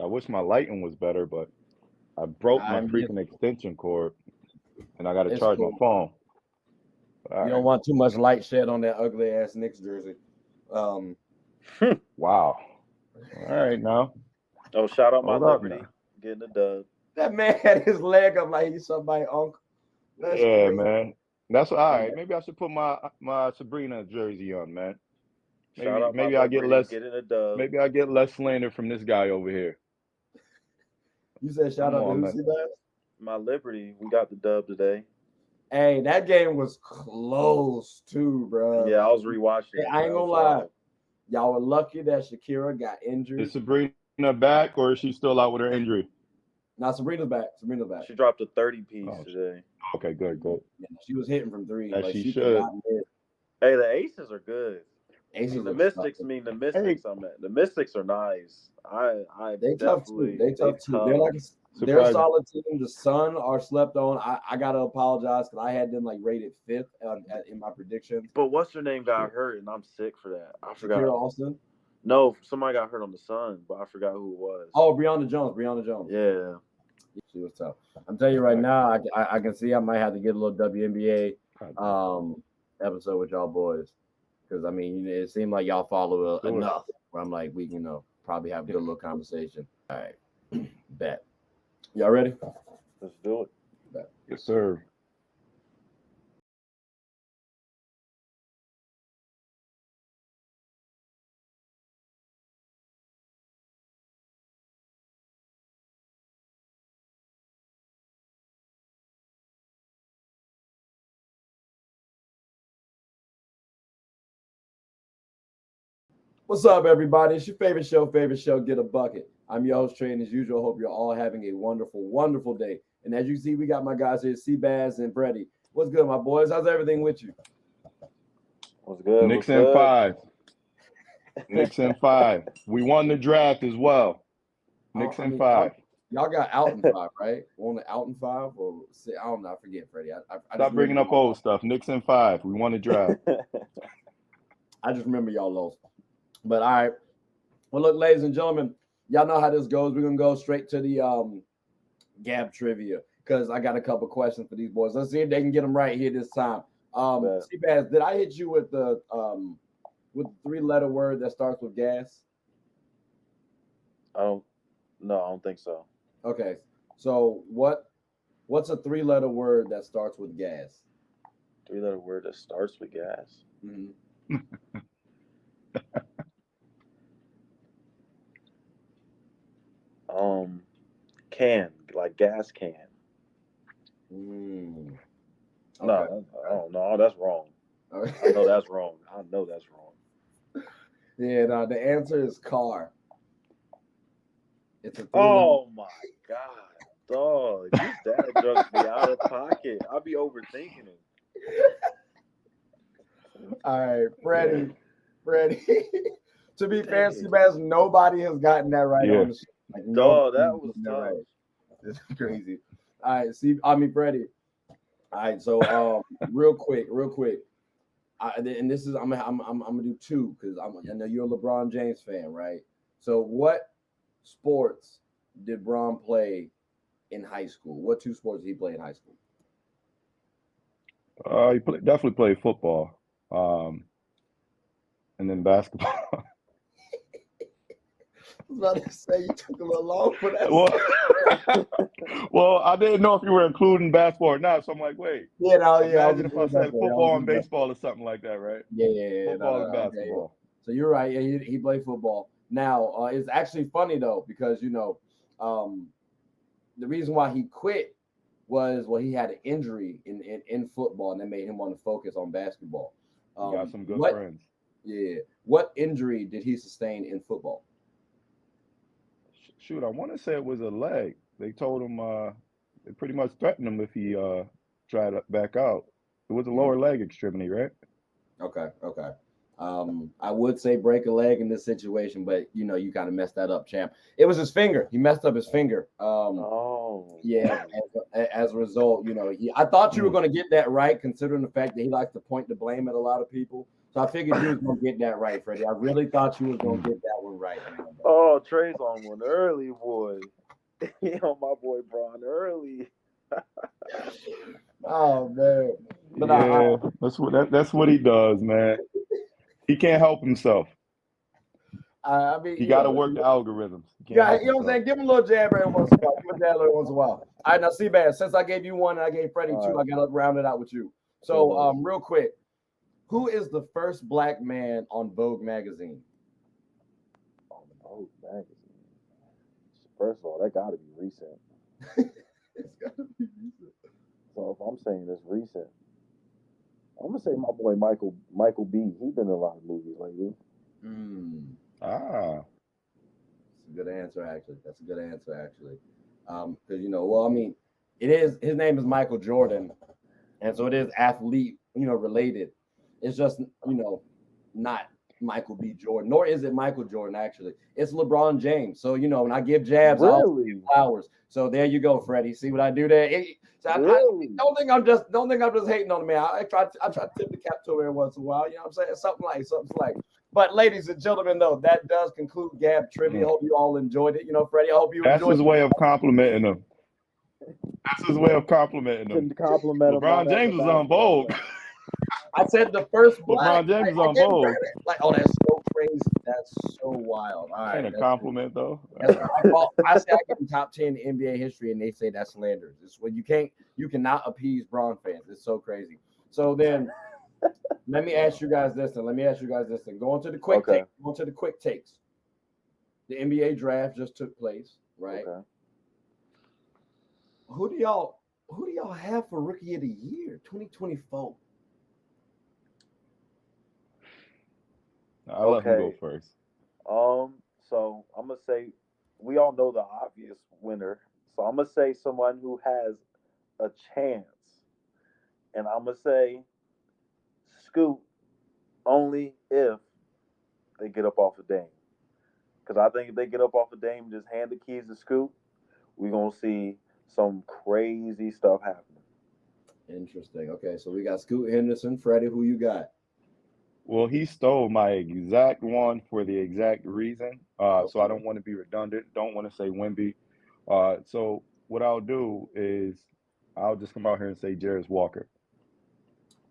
I wish my lighting was better, but I broke my I mean, freaking extension cord, and I got to it's charge cool. my phone. You don't want too much light shed on that ugly ass Knicks jersey. Wow. All right, now. Oh, shout out my Hold up Liberty now. getting the dub. That man had his leg up like he's somebody's uncle. That's Yeah, crazy. man. That's all right. Maybe I should put my Sabrina jersey on, man. Shout out Maybe my I get Liberty less. getting a dub. Maybe I get less slander from this guy over here. You said shout Come out on, to man. who, Seabass? My Liberty, we got the dub today. Hey, that game was close too, bro. Yeah, I was rewatching it. I ain't That gonna was lie. wild. Y'all were lucky that Shakira got injured. Is Sabrina back, or is she still out with her injury? Now Sabrina's back. Sabrina's back. She dropped a 30-piece Oh, today. Okay, good. Yeah, she was hitting from three. As Like, she she should. could not miss. Hey, the Aces are good. Aces The look Mystics tough. mean the Mystics. The Mystics are nice. They tough too. They tough too. They're like they're a solid team. The Sun are slept on. I gotta apologize because I had them like rated 5th in my predictions. But what's her name got hurt, and I'm sick for that. I forgot. Shakira Austin. No, somebody got hurt on the Sun, but I forgot who it was. Oh, Breonna Jones. Yeah. She was tough. I'm telling you right now, I can see I might have to get a little WNBA episode with y'all boys. Because, I mean, it seemed like y'all follow enough where I'm like, we, probably have a good little conversation. All right. Bet. Y'all ready? Let's do it. Bet. Yes, sir. What's up, everybody? It's your favorite show, Get a Bucket. I'm your host, Trey, and as usual, hope you're all having a wonderful, wonderful day. And as you see, we got my guys here, Seabass and Freddie. What's good, my boys? How's everything with you? What's good? Knicks in 5. Knicks in 5. We won the draft as well. Knicks in 5. Y'all got out in 5, right? On the out in 5, or I don't know. I forget, Freddie. I Stop bringing up old stuff. Knicks in 5. We won the draft. I just remember y'all lost. But all right. Well, look, ladies and gentlemen, y'all know how this goes. We're gonna go straight to the GAB Trivia because I got a couple questions for these boys. Let's see if they can get them right here this time. Seabass, did I hit you with the 3-letter word that starts with gas? I don't think so. Okay. So what's a 3-letter word that starts with gas? 3-letter word that starts with gas. Mm-hmm. Can, like gas can. Okay. No, no, that's wrong. I know that's wrong. Yeah, no, the answer is car. It's a 3-letter. Oh my God, dog! These dad jokes be out of pocket. I'll be overthinking it. All right, Freddie. To be fair, Seabass, nobody has gotten that right on the show. Like, dog, that was tough. Right. It's crazy. All right, Freddie. All right, so real quick. And this is I'm gonna do 2 because I know you're a LeBron James fan, right? So what sports did Bron play in high school? What 2 sports did he play in high school? He definitely played football, and then basketball. I was about to say you took a little long for that. Well, I didn't know if you were including basketball or not, so I'm like, wait. Yeah, no, Imagine if I said football and baseball or something like that, right? Yeah. Football and basketball. Okay. So you're right. Yeah, he played football. Now, it's actually funny though because the reason why he quit was he had an injury in football, and that made him want to focus on basketball. He got some good friends. Yeah. What injury did he sustain in football? Shoot, I want to say it was a leg. They told him they pretty much threatened him if he tried to back out. It was a lower leg extremity, right? Okay. I would say break a leg in this situation, but you kind of messed that up, champ. It was his finger. He messed up his finger. Yeah. As a result, I thought you were going to get that right, considering the fact that he likes to point the blame at a lot of people. So I figured you was gonna get that right, Freddie. I really thought you was gonna get that one right, man. Oh, Trey's on one early, boy. He on my boy Braun early. Oh man. But Yeah, that's what he does, man. He can't help himself. I mean, He got to work the algorithms. He can't yeah, help you know what I'm saying? himself. Give him a little jab every once in a while. Give him a jab every once in a while. All right, now, Seabass, since I gave you one and I gave Freddie two, I got to round it out with you. So, real quick, who is the first black man on Vogue magazine? On Vogue magazine. First of all, that got to be recent. It's got to be recent. So if I'm saying it's recent, I'm gonna say my boy Michael B. He's been in a lot of movies lately. Ah. That's a good answer, actually. That's a good answer, actually. Because well, I mean, his name is Michael Jordan, and so it is athlete, related. It's just not Michael B. Jordan, nor is it Michael Jordan. Actually, it's LeBron James. So when I give jabs, I also give flowers. So there you go, Freddie. See what I do there? I don't think I'm just hating on the man. I try to tip the cap to him every once in a while. You know what I'm saying? Something like. But ladies and gentlemen, though, that does conclude GAB Trivia. Hope you all enjoyed it. Freddie, I hope you enjoyed it. That's his way of complimenting him. Compliment LeBron James is on Vogue. I said the first black. LeBron James is on Vogue. Like, oh, that's so crazy. That's so wild. All right, Ain't a compliment though. I say I give him top 10 in NBA history, and they say that's slanderous. It's when you cannot appease Braun fans. It's so crazy. So then, let me ask you guys this, and going to the quick takes. Going to the quick takes. The NBA draft just took place, right? Okay. Who do y'all have for Rookie of the Year 2024? I'll let him go first. So I'm gonna say we all know the obvious winner. So I'm gonna say someone who has a chance, and I'm gonna say Scoot only if they get up off of Dame. Because I think if they get up off of Dame and just hand the keys to Scoot, we're gonna see some crazy stuff happening. Interesting. Okay, so we got Scoot Henderson. Freddie, who you got? Well, he stole my exact one for the exact reason. So I don't want to be redundant. Don't want to say Wemby. So what I'll do is I'll just come out here and say Jarris Walker.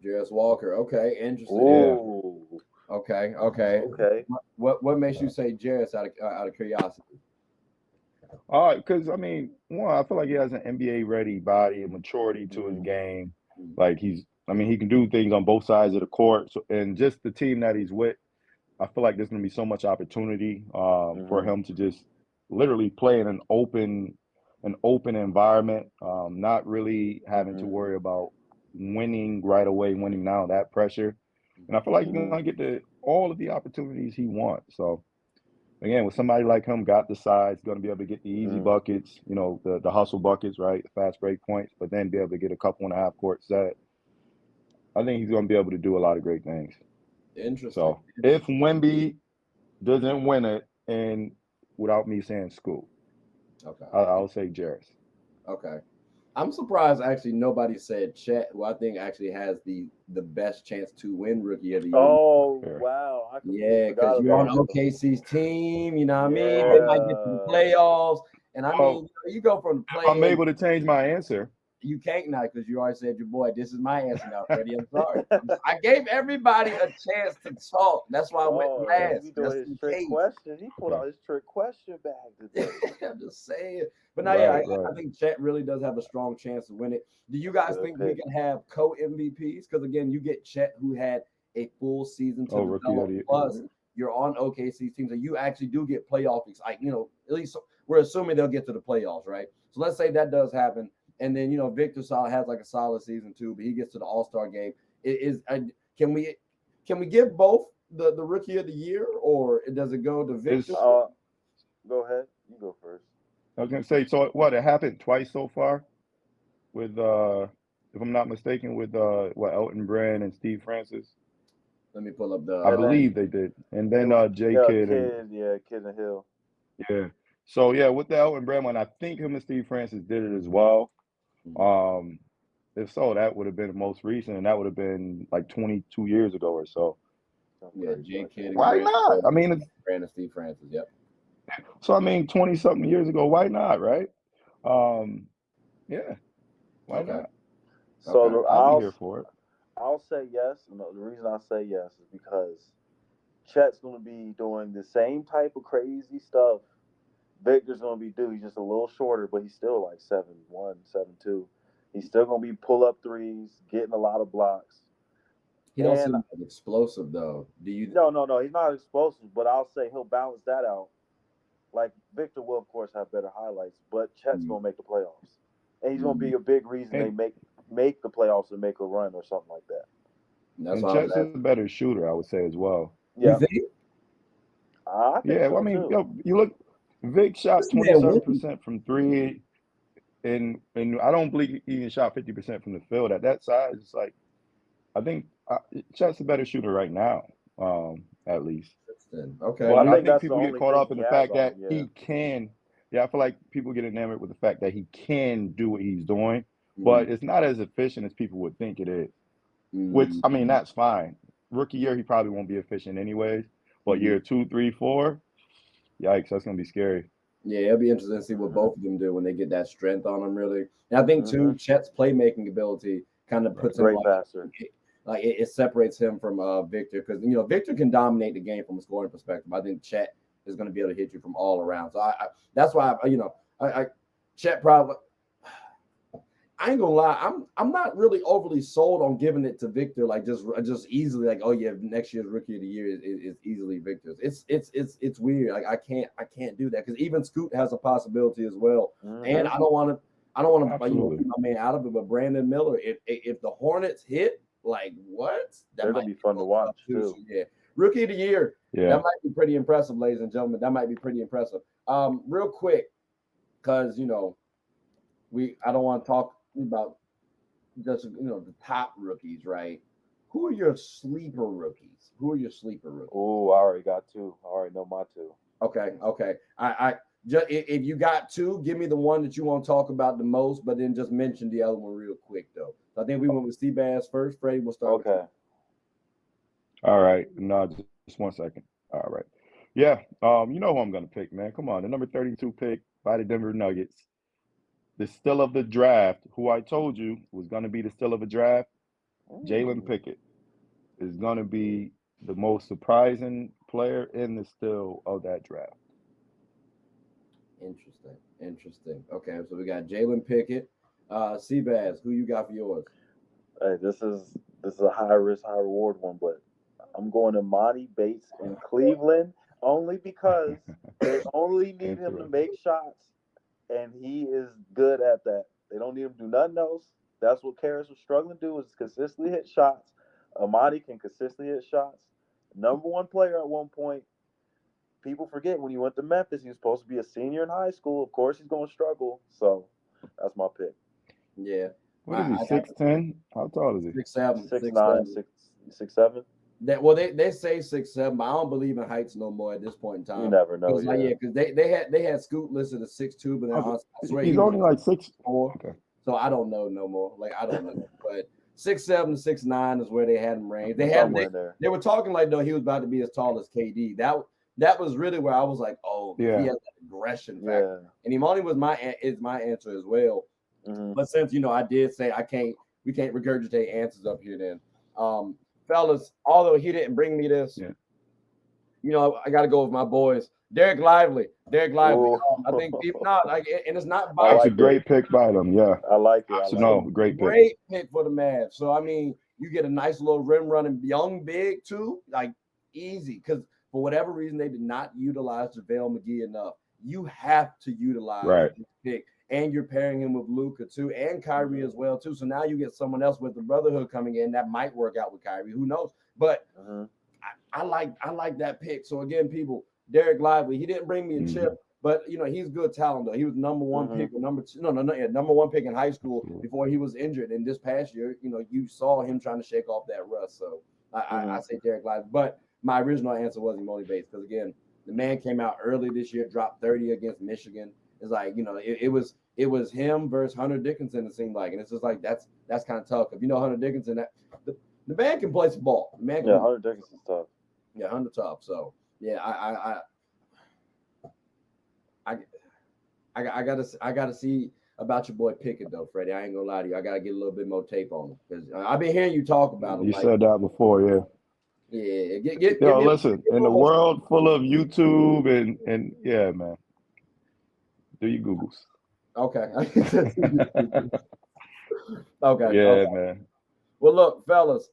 Jarris Walker. Okay, interesting. Ooh. Yeah. Okay. What makes you say Jarris out of curiosity? Because I mean, one, I feel like he has an NBA ready body, a maturity to his game. Like he can do things on both sides of the court. So, and just the team that he's with, I feel like there's going to be so much opportunity for him to just literally play in an open environment, not really having to worry about winning right away, winning now, that pressure. And I feel like he's going to get all of the opportunities he wants. So, again, with somebody like him, got the size, going to be able to get the easy buckets, the hustle buckets, right, the fast break points, but then be able to get a couple and a half court set. I think he's going to be able to do a lot of great things. Interesting. So if Wemby doesn't win it, and without me saying Scoot, I'll say Jarris. Okay. I'm surprised actually nobody said Chet, who I think actually has the best chance to win Rookie of the Year. Oh, wow. Yeah, because you're on OKC's team, you know what I mean? They might get to the playoffs. And I mean, you go from the play. I'm able to change my answer. You can't now because you already said your boy. This is my answer now, Freddie. I'm sorry. I gave everybody a chance to talk. That's why I went last. He doing his trick question. He pulled out his trick question bag today. I'm just saying. But now, I think Chet really does have a strong chance to win it. Do you guys think we can have co-MVPs? Because again, you get Chet, who had a full season to develop. Plus, you're on OKC's team, so you actually do get playoff. Like at least we're assuming they'll get to the playoffs, right? So let's say that does happen. And then Victor has like a solid season too, but he gets to the All-Star game. Can we give both the Rookie of the Year, or does it go to Victor? Go ahead. You go first. I was gonna say, so what? It happened twice so far, with if I'm not mistaken, with Elton Brand and Steve Francis. Let me pull up the. I believe they did, and then J Kidd and Hill. Yeah. So yeah, with the Elton Brand one, I think him and Steve Francis did it as well. If so, that would have been the most recent, and that would have been like 22 years ago or so. Yeah, J. Kidd and Why not? I mean, Brandon Steve Francis. Yep. so I mean, 20-something years ago, why not, right? Yeah, why Okay. not? So I'll be here for it. I'll say yes. And the reason I say yes is because Chet's going to be doing the same type of crazy stuff Victor's going to be doing. He's just a little shorter, but he's still like 7'1", 7'2". He's still going to be pull up threes, getting a lot of blocks. He don't seem like explosive though. Do you? No. He's not explosive, but I'll say he'll balance that out. Like Victor will, of course, have better highlights, but Chet's going to make the playoffs, and he's going to be a big reason they make the playoffs and make a run or something like that. That's and Chet's a better shooter, I would say as well. Yeah. You think? I think so, I mean, too. you look. Vic shot 27% from three, and I don't believe he even shot 50% from the field at that size. It's like I think Chet's a better shooter right now, at least. Okay. But I think that's people the get only caught thing up in he the has fact that on him, he can. Yeah, I feel like people get enamored with the fact that he can do what he's doing, but it's not as efficient as people would think it is. Which I mean, that's fine. Rookie year, he probably won't be efficient anyways. But year 2, 3, 4, yikes, that's gonna be scary. Yeah, it'll be interesting to see what both of them do when they get that strength on them, really. And I think too, Chet's playmaking ability kind of puts him great passer. Like it separates him from Victor, because Victor can dominate the game from a scoring perspective. I think Chet is going to be able to hit you from all around. So that's why Chet probably. I ain't gonna lie, I'm not really overly sold on giving it to Victor like just easily, like, oh yeah, next year's rookie of the year is easily Victor's. It's weird. Like I can't do that, because even Scoot has a possibility as well. And I don't want to keep my man out of it, but Brandon Miller, if the Hornets hit, like what? They're gonna be fun to watch too. Yeah. Rookie of the year. Yeah. That might be pretty impressive, ladies and gentlemen. That might be pretty impressive. Real quick, because I don't want to talk about just the top rookies, right? Who are your sleeper rookies? Oh, I already got two. I already know my two. Okay. I just, if you got two, give me the one that you want to talk about the most, but then just mention the other one real quick though. So I think we went with Seabass first. Freddie, we'll start. Okay. With you. All right. No, just 1 second. All right. Yeah. You know who I'm gonna pick, man. Come on, the number 32 pick by the Denver Nuggets. The steal of the draft, who I told you was going to be the steal of the draft, Jalen Pickett, is going to be the most surprising player in the steal of that draft. Interesting. Okay, so we got Jalen Pickett. Seabass, who you got for yours? Hey, this is a high risk, high reward one, but I'm going to Monty Bates in Cleveland only because they only need him to make shots. And he is good at that. They don't need him to do nothing else. That's what Karras was struggling to do, is consistently hit shots. Amadi can consistently hit shots. Number one player at one point. People forget when he went to Memphis, he was supposed to be a senior in high school. Of course, he's going to struggle. So that's my pick. Yeah. What is he, 6'10"? How tall is he? 6'7". 6'9", 6'7". They say 6'7", but I don't believe in heights no more at this point in time. You never know. Because they had Scoot listed as 6'2", but then I swear he's only like 6'4". Okay. So I don't know no more. Like I don't know, but 6'7", 6'9" is where they had him ranked. They were talking like though he was about to be as tall as KD. That was really where I was like, oh, he has that aggression factor. And Imani was my answer as well. But since I did say we can't regurgitate answers up here then. Fellas, although he didn't bring me this, I got to go with my boys. Derek Lively. I think and it's not biased. That's a great pick by them. Yeah, I like it. Great pick. Great pick for the Mavs. So I mean, you get a nice little rim running young big too, like easy. Because for whatever reason they did not utilize JaVale McGee enough. You have to utilize this pick. And you're pairing him with Luka too, and Kyrie as well too. So now you get someone else with the brotherhood coming in that might work out with Kyrie. Who knows? But I like that pick. So again, people, Derek Lively, he didn't bring me a chip, but he's good talent though. He was number one pick or number one pick in high school before he was injured. And this past year, you saw him trying to shake off that rust. So I say Derek Lively, but my original answer was Imoni Bates, because again, the man came out early this year, dropped 30 against Michigan. It's like, it was him versus Hunter Dickinson, it seemed like. And it's just like that's kind of tough. If Hunter Dickinson, the man can play some ball. Hunter Dickinson's tough. Yeah, 100 top. So yeah, I I gotta see about your boy Pickett though, Freddie. I ain't gonna lie to you. I gotta get a little bit more tape on him because I've been hearing you talk about him. You Like, said that before, yeah. yeah, give Yo, me listen, a in the little more. world full of YouTube and yeah, man, do your Googles. Okay. Okay. Yeah, Okay. man. Well, look, fellas.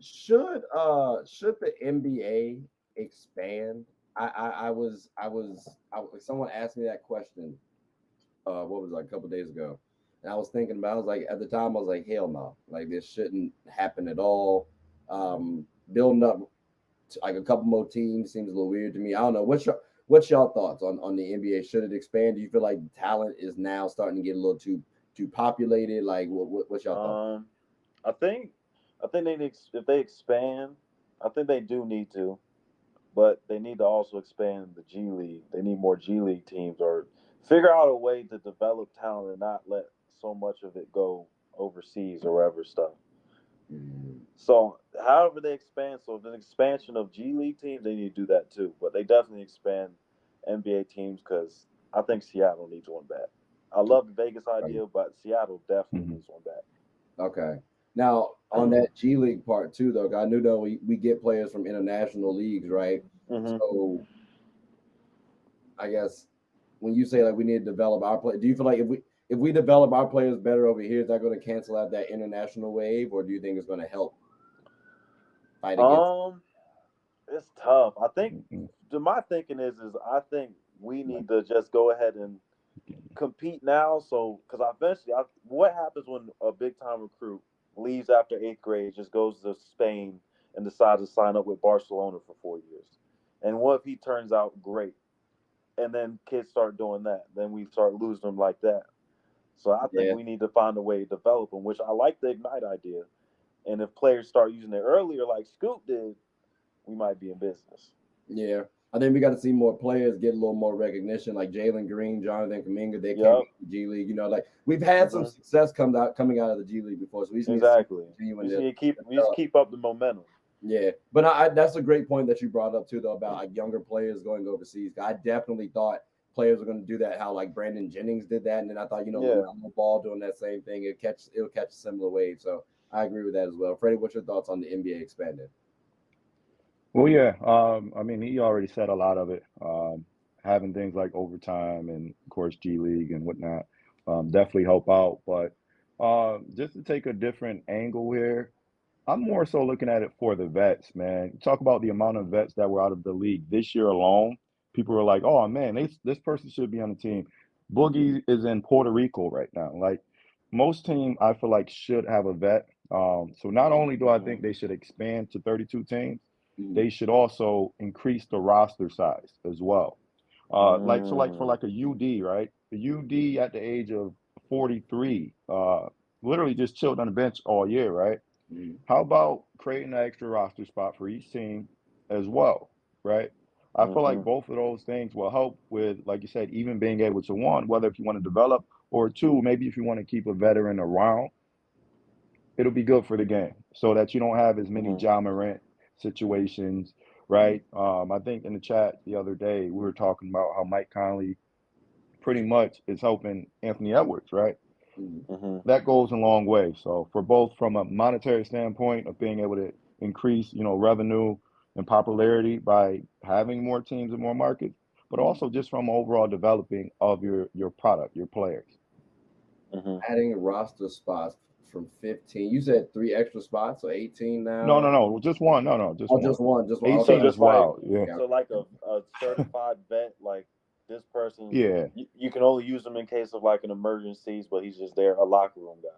Should the NBA expand? Someone asked me that question. What was it, like a couple days ago, and I was thinking about. I was like, at the time, I was like, hell no, like this shouldn't happen at all. Building up to, like a couple more teams seems a little weird to me. I don't know. What's your thoughts on the NBA? Should it expand? Do you feel like talent is now starting to get a little too populated? Like, what's your thought? I think they need if they expand, I think they do need to, but they need to also expand the G League. They need more G League teams or figure out a way to develop talent and not let so much of it go overseas or wherever stuff. Mm, So, however they expand, so the expansion of G League teams, they need to do that too. But they definitely expand NBA teams because I think Seattle needs one back. I love the Vegas idea, but Seattle definitely Mhm. needs one back. okay. Now on that G League part too, though, I knew that we get players from international leagues, right? Hmm. So I guess when you say like we need to develop our play, do you feel like if we develop our players better over here, is that going to cancel out that international wave, or do you think it's going to help fight against? Um, it's tough. I think Mhm. my thinking is I think we need to just go ahead and compete now. So, because eventually, what happens when a big time recruit leaves after eighth grade, just goes to Spain and decides to sign up with Barcelona for 4 years? And what if he turns out great? And then kids start doing that. Then we start losing them like that. So I think Yeah, we need to find a way to develop them, which I like the Ignite idea. And if players start using it earlier, like Scoop did, we might be in business. yeah. I think we got to see more players get a little more recognition, like Jalen Green, Jonathan Kaminga. They came out Yep. of the G League. Like we've had some Hmm. success coming out of the G League before, so we just need to see Exactly. continuing We to should keep we just develop. keep up the momentum. Yeah, but that's a great point that you brought up too, though, about like younger players going overseas. I definitely thought players were going to do that. How like Brandon Jennings did that, and then I thought Yeah. Lamelo Ball doing that same thing. It'll catch a similar wave. So I agree with that as well. Freddie, what's your thoughts on the NBA expanding? Well, yeah. I mean, he already said a lot of it. Having things like overtime and, of course, G League and whatnot, definitely help out. But just to take a different angle here, I'm more so looking at it for the vets, man. Talk about the amount of vets that were out of the league this year alone. People were like, "Oh man, this person should be on the team." Boogie is in Puerto Rico right now. Like most team, I feel like should have a vet. So not only do I Hmm. think they should expand to 32 teams, Mhm. they should also increase the roster size as well. Like for Mm. like a UD, right? The UD at the age of 43, literally just chilled on the bench all year, right? Mhm. How about creating an extra roster spot for each team as well, right? I feel like Hmm. both of those things will help with, like you said, even being able to one, whether if you want to develop, or two, maybe if you want to keep a veteran around, it'll be good for the game so that you don't have as many Hmm. John Morant situations, right? I think in the chat the other day we were talking about how Mike Conley pretty much is helping Anthony Edwards, right? Mhm. Hmm. That goes a long way. So for both from a monetary standpoint of being able to increase, revenue and popularity by having more teams and more markets, but Mhm. also just from overall developing of your product, your players. Hmm. Adding roster spots from 15. You said three extra spots, so 18 No, now. no, no, just one. No, no, just Oh, one. just one. Just one. Okay. So 18 is just like wild. Yeah. Okay. a certified vet, like this person, Yeah. you can only use him in case of like an emergencies, but he's just there, a locker room guy.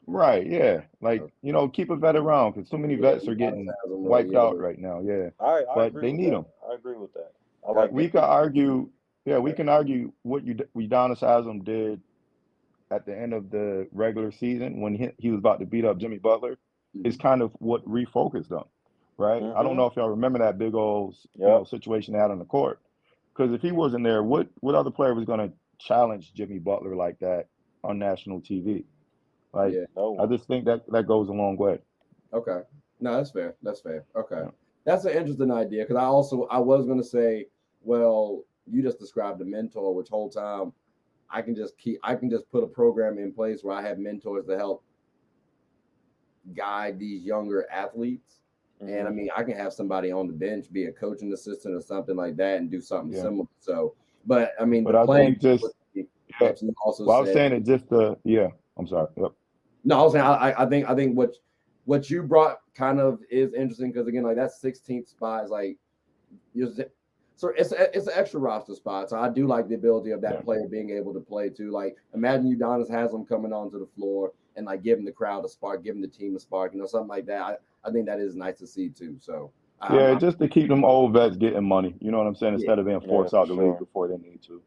Right. Yeah. Like, Okay. keep a vet around because too many Yeah, vets are Udonis getting Haslam, wiped out yeah. right now. Yeah. I But agree they with need that. them. I agree with that. I Okay. like We that. could argue, yeah, we can argue what Udonis Haslam did at the end of the regular season when he was about to beat up Jimmy Butler is Mhm. kind of what refocused them, right? I don't Hmm. know if y'all remember that big old, Yep. situation they had on the court. Because if he wasn't there, what other player was going to challenge Jimmy Butler like that on national TV? Like, Yeah. No I one. just think that goes a long way. Okay. No, that's fair. That's fair. Okay, Yeah. that's an interesting idea because I was gonna say, well, you just described a mentor, which whole time I can just put a program in place where I have mentors to help guide these younger athletes. And I Mhm. mean, I can have somebody on the bench be a coaching assistant or something like that and do something Yeah. similar. So, but I mean, But the I plan think just yeah. that you also Well, I was said. saying it just the yeah. I'm sorry. Yep. No, I was saying I think what you brought kind of is interesting because again, like that 16th spot is like so it's an extra roster spot. So I do like the ability of that Yeah. player being able to play too. Like imagine Udonis Haslam coming onto the floor and like giving the crowd a spark, giving the team a spark, something like that. I think that is nice to see too. So Yeah, I'm just to keep them old vets getting money. You know what I'm saying? yeah. Instead of being Yeah, forced for out the league sure. before they need to.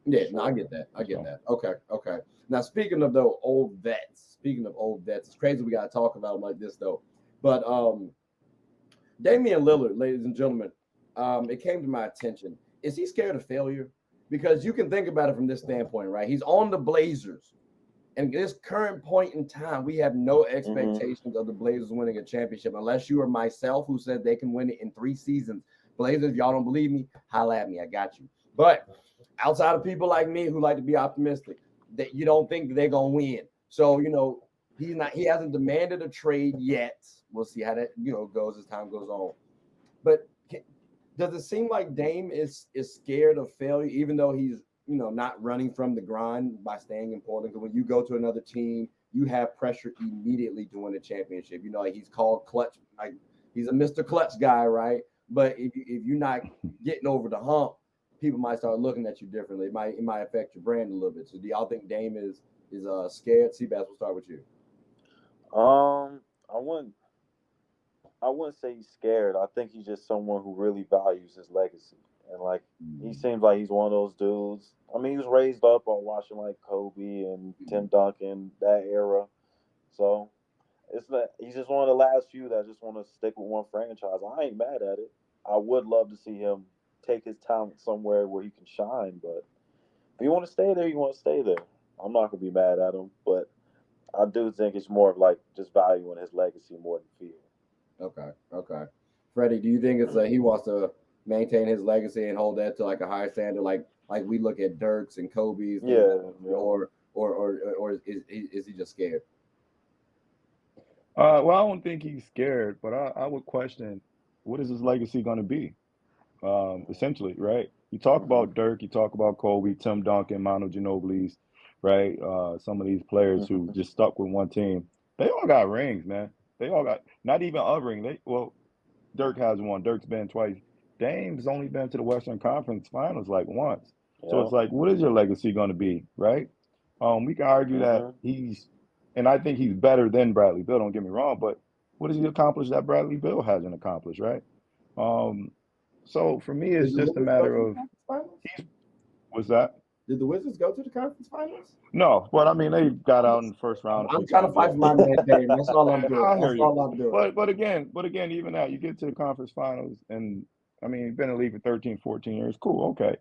For Yeah, no, I sure. get that. I get So that. Okay, okay. Now, speaking of though old vets, speaking of old vets, it's crazy we got to talk about them like this though. But Damian Lillard, ladies and gentlemen, it came to my attention. Is he scared of failure? Because you can think about it from this standpoint, right? He's on the Blazers. And at this current point in time, we have no Mhm. expectations of the Blazers winning a championship unless you or myself who said they can win it in 3 seasons. Blazers, if y'all don't believe me, holla at me. I got you. But outside of people like me who like to be optimistic, that you don't think they're gonna win. So he hasn't demanded a trade yet. We'll see how that goes as time goes on. But does it seem like Dame is scared of failure, even though he's not running from the grind by staying in Portland? Because when you go to another team, you have pressure immediately to win a championship. Like he's called clutch, like he's a Mr. Clutch guy, right? But if you're not getting over the hump, people might start looking at you differently. It might affect your brand a little bit. So do y'all think Dame is scared? Seabass, we'll start with you. I wouldn't. I wouldn't say he's scared. I think he's just someone who really values his legacy, and like he seems like he's one of those dudes. I mean, he was raised up on watching like Kobe and Tim Duncan that era, so it's not. He's just one of the last few that just want to stick with one franchise. I ain't mad at it. I would love to see him take his talent somewhere where he can shine, but if you want to stay there, you want to stay there. I'm not gonna be mad at him, but I do think it's more of like just valuing his legacy more than fear. Okay, okay. Freddie, do you think it's he wants to maintain his legacy and hold that to like a higher standard, like we look at Dirks and Kobe's things, Yeah, yeah. or is he just scared? well, I don't think he's scared, but I would question what is his legacy going to be? Essentially, right? You talk Mm-hmm. about Dirk, you talk about Kobe, Tim Duncan, Manu Ginobili's, right? Some of these players who Mhm. just stuck with one team. They all got rings, man. They all got not even a ring. Dirk has one. Dirk's been twice. Dame's only been to the Western Conference Finals like once. So Yeah. it's like, what is your legacy going to be, right? We can argue that Mhm. and I think he's better than Bradley Bill. Don't get me wrong, but what has he accomplished that Bradley Bill hasn't accomplished, right? Um, so for me, Did it's the just a Wizards go matter to the of conference finals? was that Did the Wizards go to the conference finals? no, but I mean they got I'm out in just the first round a I'm few trying to times, fight yeah. for my man Dame. That's all I'm doing. I hear That's you. all I'm doing. But again, even that you get to the conference finals and I mean, you've been in the league for 13, 14 years. Cool, okay.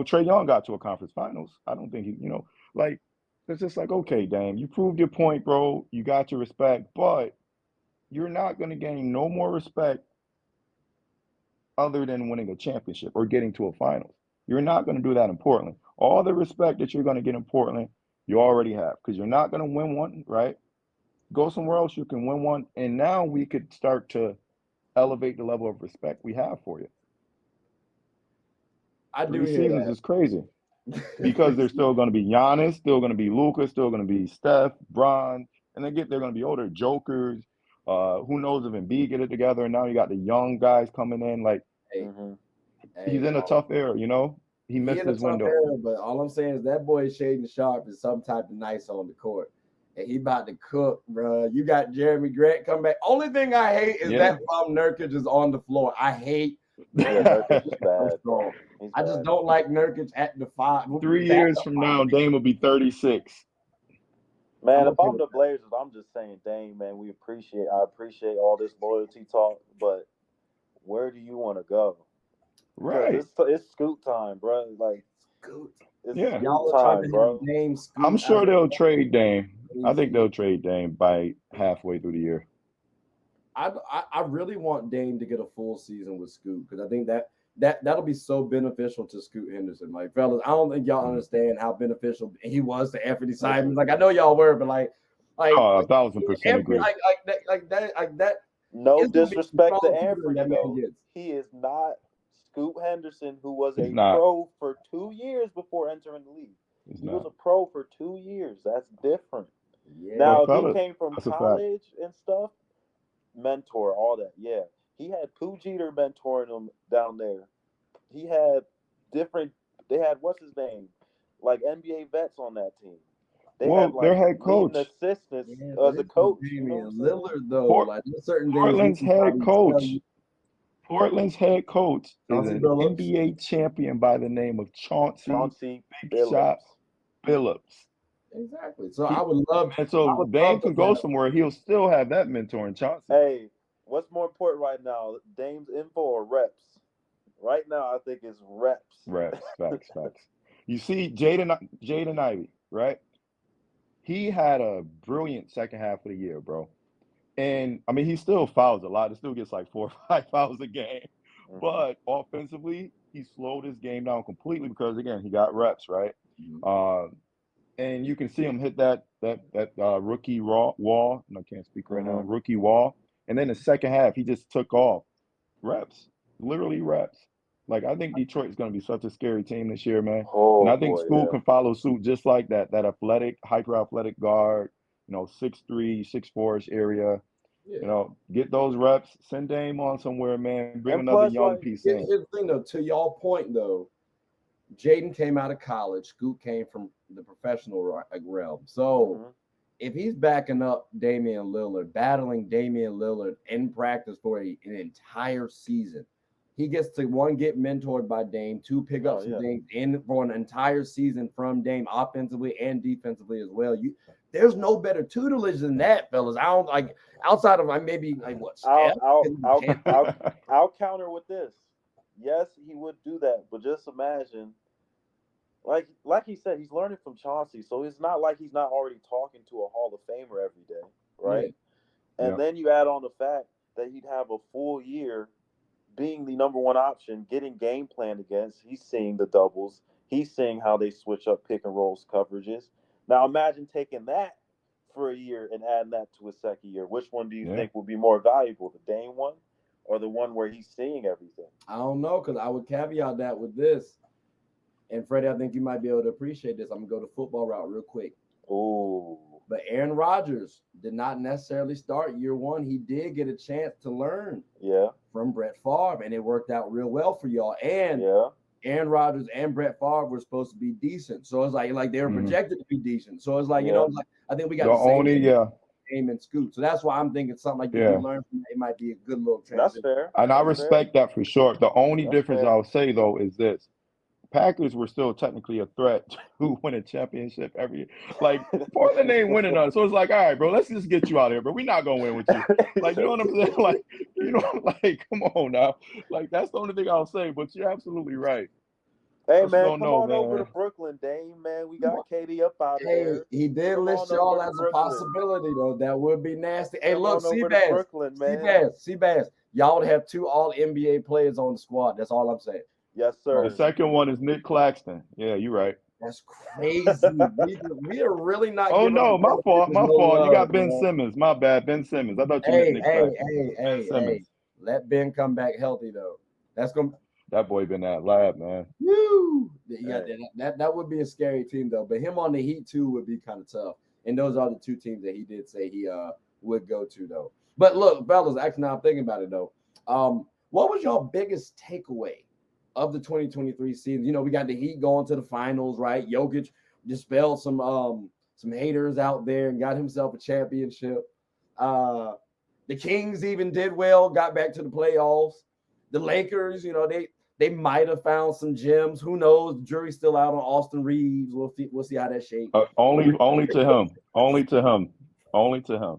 Trey Young got to a conference finals. I don't think like it's just like, okay, Dame, you proved your point, bro. You got your respect, but you're not gonna gain no more respect other than winning a championship or getting to a finals. You're not going to do that in Portland. All the respect that you're going to get in Portland, you already have because you're not going to win one, right? Go somewhere else, you can win one. And now we could start to elevate the level of respect we have for you. I do Three hear seasons is crazy because that. there's still going to be Giannis, still going to be Luka, still going to be Steph, Bron, and they're going to be older jokers. Who knows if Embiid get it together? And now you got the young guys coming in. Like hey, Mhm. he's hey, in a tough era. He he missed in a his tough window. era, but all I'm saying is that boy Shaden Sharp is some type of nice on the court. And he about to cook, bro. You got Jeremy Grant come back. Only thing I hate is Yeah. that Nurkic is on the floor. I hate Yeah, Nurkic is so bad, bro. strong. He's I just bad. don't like Nurkic at the five. 3 years from now, Dame will be 36. Man, I'm if okay I'm with the Blazers, I'm just saying, dang, man, I appreciate all this loyalty talk, but where do you want to go? Because Right. it's scoot time, bro. Like Scoot. it's Yeah. scoot Y'all are trying to time, have bro. Dame I'm scoot out sure of they'll trade Dame. I think crazy. they'll trade Dame by halfway through the year. I really want Dame to get a full season with Scoot because I think that'll be so beneficial to Scoot Henderson. Like, fellas, I don't think y'all understand how beneficial he was to Anthony Simons. Like, I know y'all were, but like Oh, 1,000% Anthony, agree. like that. No It's gonna be disrespect to stronger than Anthony that man though. gets. He is not Scoot Henderson, who was He's a not. pro for 2 years before entering the league. He's He was not. a pro for 2 years. That's different. Yeah. Now, But if he fellas, came from that's a fact. college and stuff, mentor, all that, yeah. He had Pooh Jeter mentoring him down there. He had different. They had what's his name, like NBA vets on that team. They had Well, their like head leading coach, assistants Yeah, but as a it's coach. You know what Damian I'm saying? Lillard though. Port, Like there's certain things he Portland's can head probably tell coach, you. Portland's head coach is Chauncey an Billups. NBA champion by the name of Chauncey Chauncey Big Shot Billups. Billups. Exactly. So He, I and so would Dame love to can go have. somewhere. He'll still have that mentor in Chauncey. Hey, what's more important right now, Dame's info or reps? Right now, I think it's reps. Reps, facts. You see, Jaden Ivey, right? He had a brilliant second half of the year, bro. And I mean, he still fouls a lot. He still gets like 4 or 5 fouls a game. Mhm. But offensively, he slowed his game down completely because again, he got reps, right? And you can see him hit that rookie wall. And I can't speak right now. Rookie wall. And then the second half, he just took off. Reps, literally reps. Like I think Detroit is going to be such a scary team this year, man. And Oh I think boy, School yeah. can follow suit just like that. That athletic, hyper athletic guard, 6'3", 6'4" area. Yeah. Get those reps. Send Dame on somewhere, man. Bring And another plus, young like, piece Here's in. the thing though, to y'all point though, Jaden came out of college. Scoot came from the professional realm. So if he's backing up Damian Lillard, battling Damian Lillard in practice for an entire season, he gets to one, get mentored by Dame, two, pick up some things in for an entire season from Dame offensively and defensively as well. There's no better tutelage than that, fellas. I don't like outside of maybe like what Steph. I'll counter with this. Yes, he would do that, but just imagine, like he said, he's learning from Chauncey, so it's not like he's not already talking to a Hall of Famer every day, right? Yeah. And then you add on the fact that he'd have a full year being the number one option, getting game planned against. He's seeing the doubles. He's seeing how they switch up pick and rolls coverages. Now imagine taking that for a year and adding that to his second year. Which one do you think will be more valuable, the Dame one or the one where he's seeing everything? I don't know, because I would caveat that with this. And Freddie, I think you might be able to appreciate this. I'm going to go the football route real quick. Oh. But Aaron Rodgers did not necessarily start year one. He did get a chance to learn from Brett Favre, and it worked out real well for y'all. And Aaron Rodgers and Brett Favre were supposed to be decent. So it's like they were projected to be decent. So it's like, I think we got the same Dame and Scoot. So that's why I'm thinking something like you learn from it might be a good little transition. That's fair. And I respect that for sure. The only difference I'll say, though, is this. Packers were still technically a threat to win a championship every year. Like, Portland ain't winning us. So it's like, all right, bro, let's just get you out of here, bro. We're not going to win with you. Like, you know what I'm saying? Like, come on now. Like, that's the only thing I'll say. But you're absolutely right. Hey, man, come on over to Brooklyn, Dame, man. We got KD up out of there. He did list y'all as a possibility, though. That would be nasty. Hey, look, Seabass. Y'all would have 2 all-NBA players on the squad. That's all I'm saying. Yes, sir. The second one is Nick Claxton. Yeah, you're right. That's crazy. we are really not. Oh no, my fault. You got Ben Simmons. My bad, Ben Simmons. I thought you meant Nick Claxton. Hey. Let Ben come back healthy though. That's gonna. That boy been at lab, man. Woo! Yeah, that would be a scary team though. But him on the Heat too would be kind of tough. And those are the 2 teams that he did say he would go to though. But look, fellas, actually now I'm thinking about it though. What was your biggest takeaway of the 2023 season? We got the Heat going to the finals, right? Jokic dispelled some haters out there and got himself a championship. The Kings even did well, got back to the playoffs. The Lakers, they might have found some gems. Who knows? The jury's still out on Austin Reeves. We'll see how that shapes. Only to him. Only to him.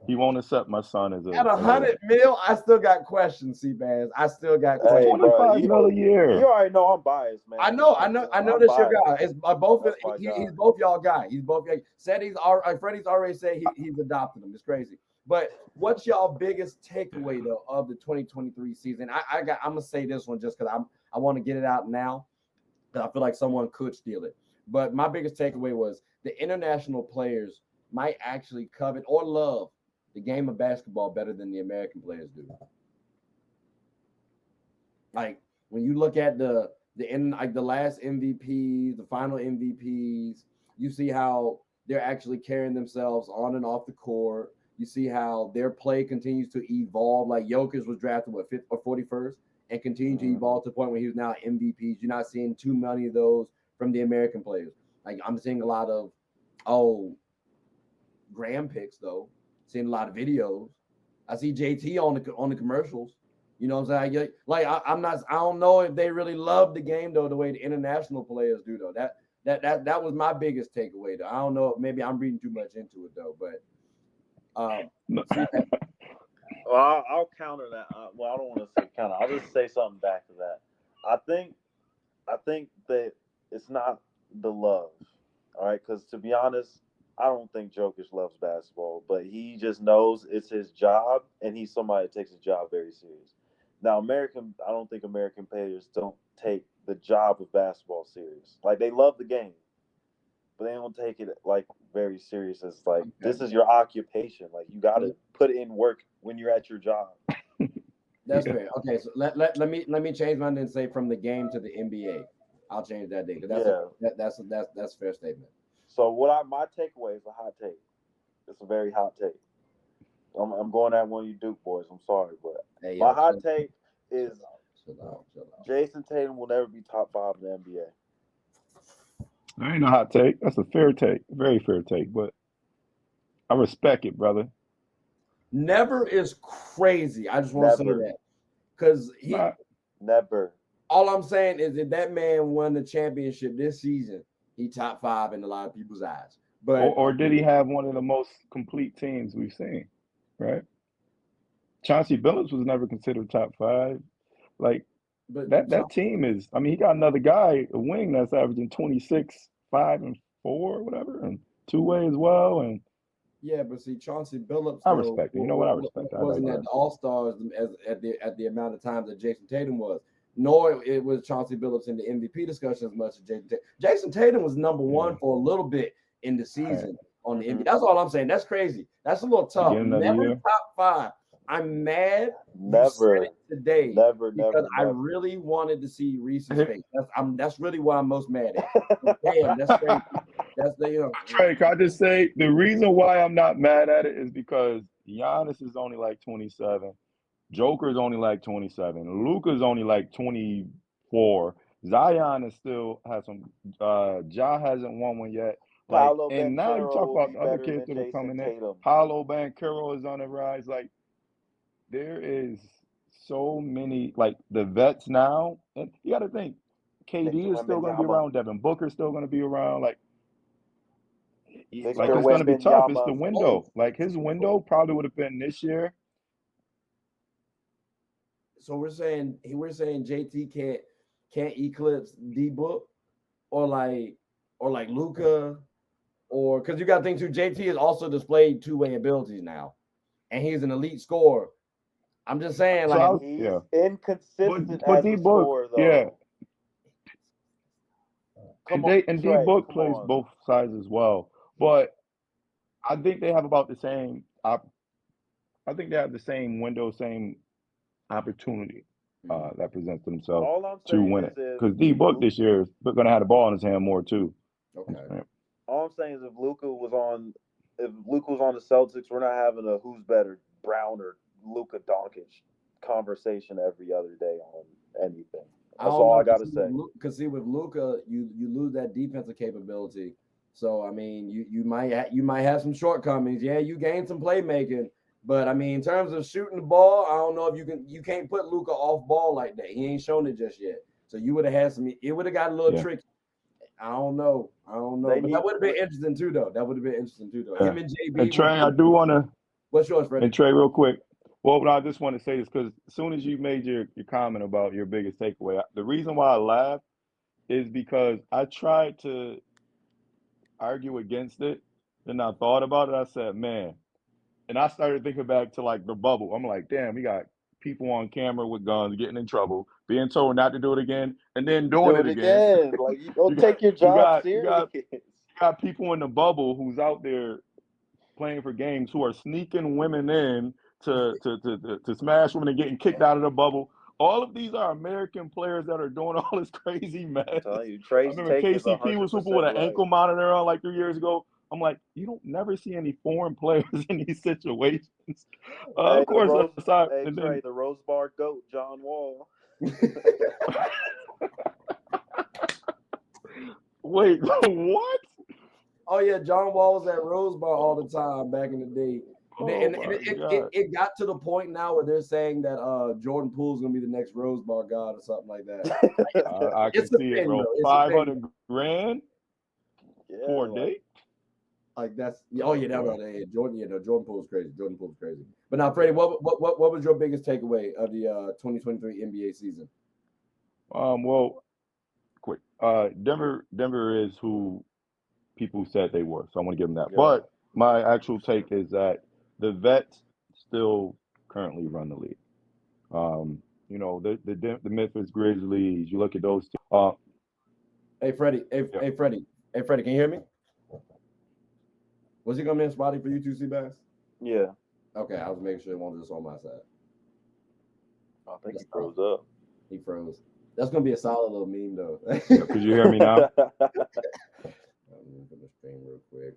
He won't accept my son as a. At $100 million, I still got questions, Seabass. I still got questions. $25 million a year. You already know I'm biased, man. I know that's your guy. It's both. He's both y'all guy. He's both. Freddie's already said he's adopted him. It's crazy. But what's y'all biggest takeaway though of the 2023 season? I'm gonna say this one just because I want to get it out now. I feel like someone could steal it. But my biggest takeaway was the international players might actually covet or love the game of basketball better than the American players do. Like when you look at the last MVPs, the final MVPs, you see how they're actually carrying themselves on and off the court. You see how their play continues to evolve. Like Jokic was drafted what 5th or 41st and continued to evolve to the point where he was now MVPs. You're not seeing too many of those from the American players. Like I'm seeing a lot of Graham picks though. Seeing a lot of videos. I see JT on the commercials. You know what I'm saying? Like I'm not. I don't know if they really love the game though the way the international players do though. That was my biggest takeaway though. I don't know. Maybe I'm reading too much into it though. But well, I'll counter that. Well, I don't want to say counter. I'll just say something back to that. I think that it's not the love. All right, because to be honest, I don't think Jokic loves basketball, but he just knows it's his job, and he's somebody that takes his job very serious. Now, I don't think American players don't take the job of basketball serious. Like they love the game, but they don't take it like very serious. As like this is your occupation. Like you got to put in work when you're at your job. That's fair. Okay, so let me change mine and say from the game to the NBA. I'll change that day because that's a fair statement. So my takeaway is a hot take. It's a very hot take. I'm going at one of you Duke boys. I'm sorry, but my hot take is chill out. Jason Tatum will never be top 5 in the NBA. I ain't no hot take. That's a fair take, very fair take. But I respect it, brother. Never is crazy. I just want to say that because never. All I'm saying is that man won the championship this season. He top 5 in a lot of people's eyes. But or did he have one of the most complete teams we've seen? Right? Chauncey Billups was never considered top 5. Like that team is. I mean, he got another guy, a wing that's averaging 26, 5, and 4, whatever, and two-way as well. And yeah, but see, Chauncey Billups. I respect it. You know what? I respect it. Wasn't at the All Stars at the amount of times that Jason Tatum was. Nor it was Chauncey Billups in the MVP discussion as much as Jason Tatum. Jason Tatum was number 1 for a little bit in the season on the NBA. That's all I'm saying. That's crazy. That's a little tough. Never top 5. I'm mad. Never today. Never. I really wanted to see Reese's face. That's really why I'm most mad at. Damn, that's crazy. That's Trey, can I just say the reason why I'm not mad at it is because Giannis is only like 27. Joker's only like 27. Luka's only like 24. Zion is still has some. Ja hasn't won one yet. Like, and now you talk about the other kids that are coming in. Paolo Banchero is on the rise. Like, there is so many, like the vets now, and you got to think, KD is still going to be around. Devin Booker's still going to be around. Like it's going to be tough. It's the window. Like his window probably would have been this year. So we're saying JT can't eclipse D Book or like Luka, or because you got to think too, JT has also displayed two-way abilities now, and he's an elite scorer. I'm just saying, like he's inconsistent but as a scorer, though. Yeah. And D Book plays both sides as well, but I think they have about the same. I think they have the same window, same opportunity that presents themselves to win it. Because D Book this year is going to have the ball in his hand more too. Okay. All I'm saying is if Luka was on the Celtics, we're not having a who's better, Brown or Luka Doncic conversation every other day on anything. That's all I got to say. Because see, with Luka, you lose that defensive capability. So I mean, you might have some shortcomings. Yeah, you gain some playmaking, but I mean, in terms of shooting the ball, I don't know if you can't put Luka off ball like that. He ain't shown it just yet. So you would have had some. It would have got a little tricky. I don't know. But that would have been interesting too, though. Him and JB. And Trey, I do want to. What's yours, Freddie? And Trey, real quick. Well, I just want to say this because as soon as you made your comment about your biggest takeaway, the reason why I laughed is because I tried to argue against it. Then I thought about it. I said, man, And I started thinking back to like the bubble. I'm like, damn, we got people on camera with guns getting in trouble, being told not to do it again, and then doing Do it it again. again. Like you don't You got take your you job got you serious. got you got people in the bubble who's out there playing for games who are sneaking women in to smash women and getting kicked out of the bubble. All of these are American players that are doing all this crazy mess. I'm telling you, I Trey's remember take is KCP was hooping with 100% an right. ankle monitor on like 3 years ago. I'm like, you don't never see any foreign players in these situations. Hey, Of course, aside, hey and Trey, then the Rose Bar goat, John Wall. wait, what? Oh yeah, John Wall was at Rose Bar all the time back in the day. And, Oh and my it, god! it got to the point now where they're saying that Jordan Poole's gonna be the next Rose Bar god or something like that. I can It's a see it, thing, bro. though. It's a thing. 500 grand for Yeah, a like date? Like that's Oh yeah, boy. Jordan, no, Jordan Poole's crazy. Jordan Poole's crazy. But now, Freddie, what was your biggest takeaway of the 2023 NBA season? Well, quick. Denver is who people said they were, so I want to give them that. yeah. But my actual take is that the vets still currently run the league. The Memphis Grizzlies. You look at those two. Hey Freddie, Yeah. hey Freddie, can you hear me? Was he gonna miss body for you two, Seabass? Yeah. Okay, I was making sure it wasn't just on my side. I think he That's froze up. He froze. That's gonna be a solid little meme though. Could you hear me now? I'm gonna the stream real quick.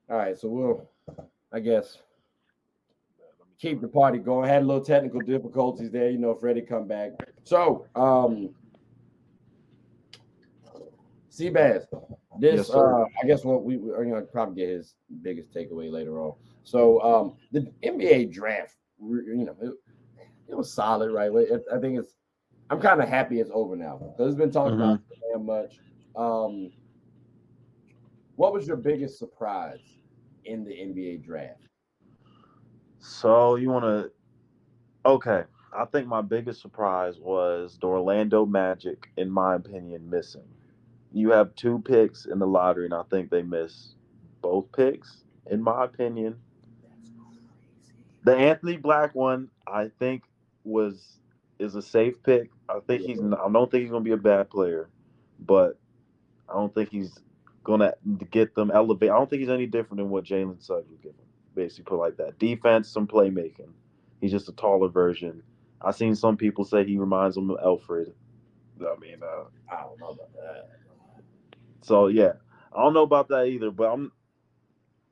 All right, so we'll, I guess, keep the party going. Had a little technical difficulties there, Freddie come back. So, Seabass, Yes, sir. I guess what we are gonna probably get his biggest takeaway later on. So, the NBA draft, it was solid, right? I think I'm kind of happy it's over now because it's been talked about so damn much. What was your biggest surprise in the NBA draft? So you want to? Okay. I think my biggest surprise was the Orlando Magic, in my opinion, missing. You have two picks in the lottery, and I think they missed both picks, in my opinion. That's crazy. The Anthony Black one, I think, is a safe pick. I think Yeah. I don't think he's gonna be a bad player, but I don't think he's gonna get them elevate. I don't think he's any different than what Jalen Suggs would give him. Basically, put it like that. Defense, some playmaking. He's just a taller version. I've seen some people say he reminds them of Alfred. I mean, I don't know about that. so yeah, I don't know about that either. But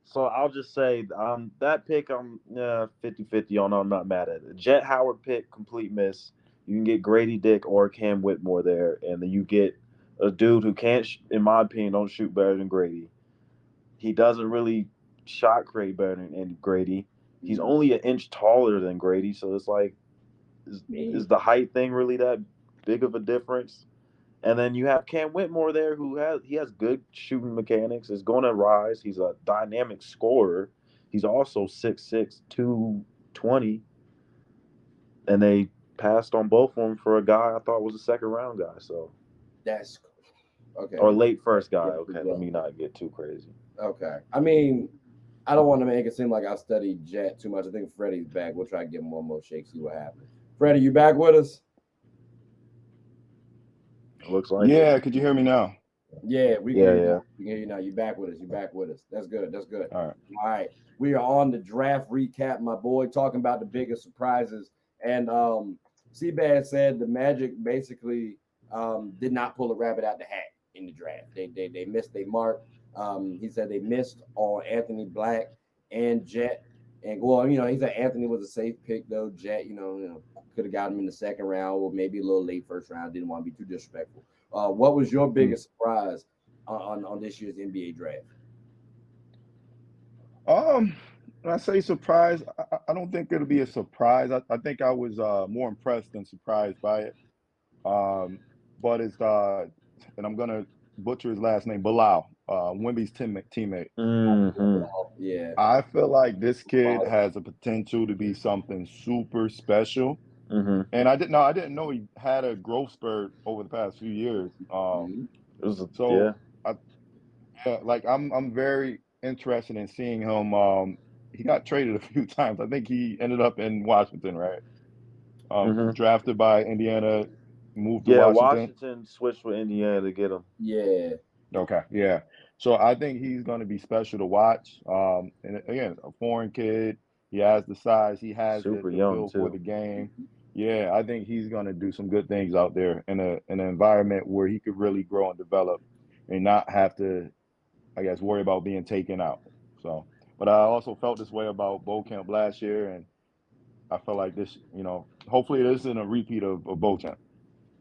so I'll just say that pick I'm 50-50 on. I'm not mad at it. Jet Howard pick, complete miss. You can get Grady Dick or Cam Whitmore there, and then you get a dude who can't, in my opinion, don't shoot better than Grady. He doesn't really shot create better than Grady. He's only an inch taller than Grady, so it's like, is the height thing really that big of a difference? And then you have Cam Whitmore there, who has good shooting mechanics. Is going to rise. He's a dynamic scorer. He's also 6'6", 220. And they passed on both of them for a guy I thought was a second round guy. So That's okay. or late first guy. Yeah, Okay, let me not get too crazy. Okay. I mean, I don't want to make it seem like I studied Jet too much. I think Freddie's back. We'll try to give him one more shake, see what happens. Freddie, you back with us? It looks like Yeah, could you hear me now? Yeah, we Yeah, can yeah. We can hear you now. You back with us. You back with us. That's good. That's good. All right. All right. We are on the draft recap, my boy, talking about the biggest surprises. And Seabass said the Magic basically did not pull a rabbit out the hat in the draft. They missed their mark. He said they missed on Anthony Black and Jet. And well, he said Anthony was a safe pick though. Jet, could have got him in the second round or maybe a little late first round. Didn't want to be too disrespectful. What was your biggest surprise on this year's NBA draft? When I say surprise, I don't think it'll be a surprise. I think I was more impressed than surprised by it. But it's and I'm gonna butcher his last name, Bilal, Wemby's teammate. Mm-hmm. Yeah. I feel like this kid has a potential to be something super special. Mm-hmm. And I didn't know he had a growth spurt over the past few years. It was So I, yeah, like I'm very interested in seeing him he got traded a few times. I think he ended up in Washington, right? Hmm. Drafted by Indiana, moved to Yeah, Washington. Washington switched with Indiana to get him. Yeah. Okay, yeah. So I think he's going to be special to watch. And again, a foreign kid. He has the size. He has Super the young feel for too. the game. Yeah, I think he's going to do some good things out there in an environment where he could really grow and develop, and not have to, I guess, worry about being taken out. So, but I also felt this way about Camp last year, and I felt like this. Hopefully this isn't a repeat of Camp.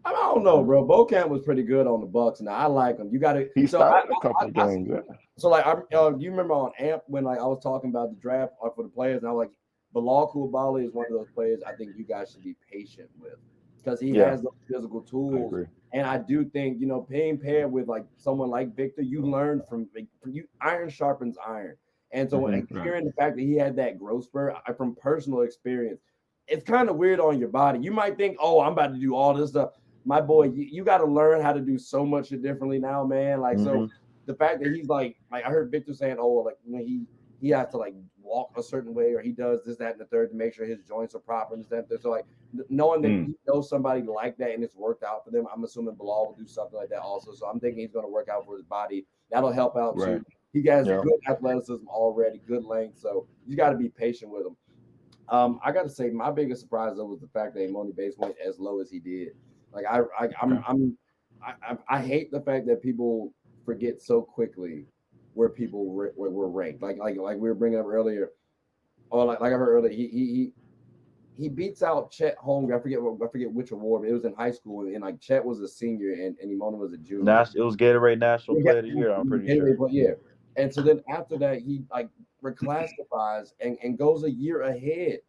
I don't know, bro. Bokamp was pretty good on the Bucks. Now I like him. You got to. He So started a couple of games. Yeah. so like you remember on AMP when like I was talking about the draft for the players, and I was like, Bilal Coulibaly is one of those players I think you guys should be patient with because he Yeah. has those physical I tools. agree. And I do think being paired with like someone like Victor, you learn from you. Iron sharpens iron, and so Right. hearing the fact that he had that growth spurt from personal experience, it's kind of weird on your body. You might think, oh, I'm about to do all this stuff. My boy, you got to learn how to do so much differently now, man. Like so, the fact that he's like I heard Victor saying, oh, like when he has to like walk a certain way or he does this, that, and the third to make sure his joints are proper and stuff. So like knowing that he knows somebody like that and it's worked out for them, I'm assuming Bilal will do something like that also. So I'm thinking he's going to work out for his body. That'll help out Right. too. He has Yeah. good athleticism already, good length. So you got to be patient with him. I got to say, my biggest surprise though was the fact that Money Base went as low as he did. Like I hate the fact that people forget so quickly where people were ranked. Like we were bringing up earlier, or like I heard earlier, he beats out Chet Holmgren. I forget which award. But it was in high school, and like Chet was a senior and Imona was a junior. It was Gatorade National Player of the Year, I'm pretty sure. Yeah. And so then after that, he like reclassifies and goes a year ahead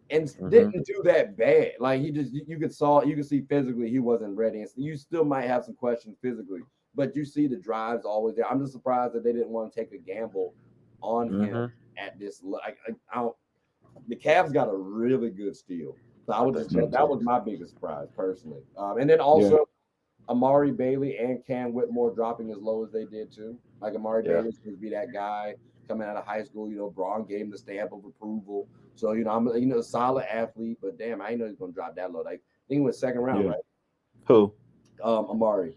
and didn't do that bad. Like he just you could see physically he wasn't ready. And so you still might have some questions physically, but you see the drive's always there. I'm just surprised that they didn't want to take a gamble on him at this. I don't. The Cavs got a really good steal. So I would just that was my biggest surprise personally. And then also Amari Bailey and Cam Whitmore dropping as low as they did too. Like Amari Bailey should be that guy coming out of high school. Braun gave him the stamp of approval. So I'm a solid athlete, but damn, I didn't know he's gonna drop that low. Like I think it was second round, right? Who? Amari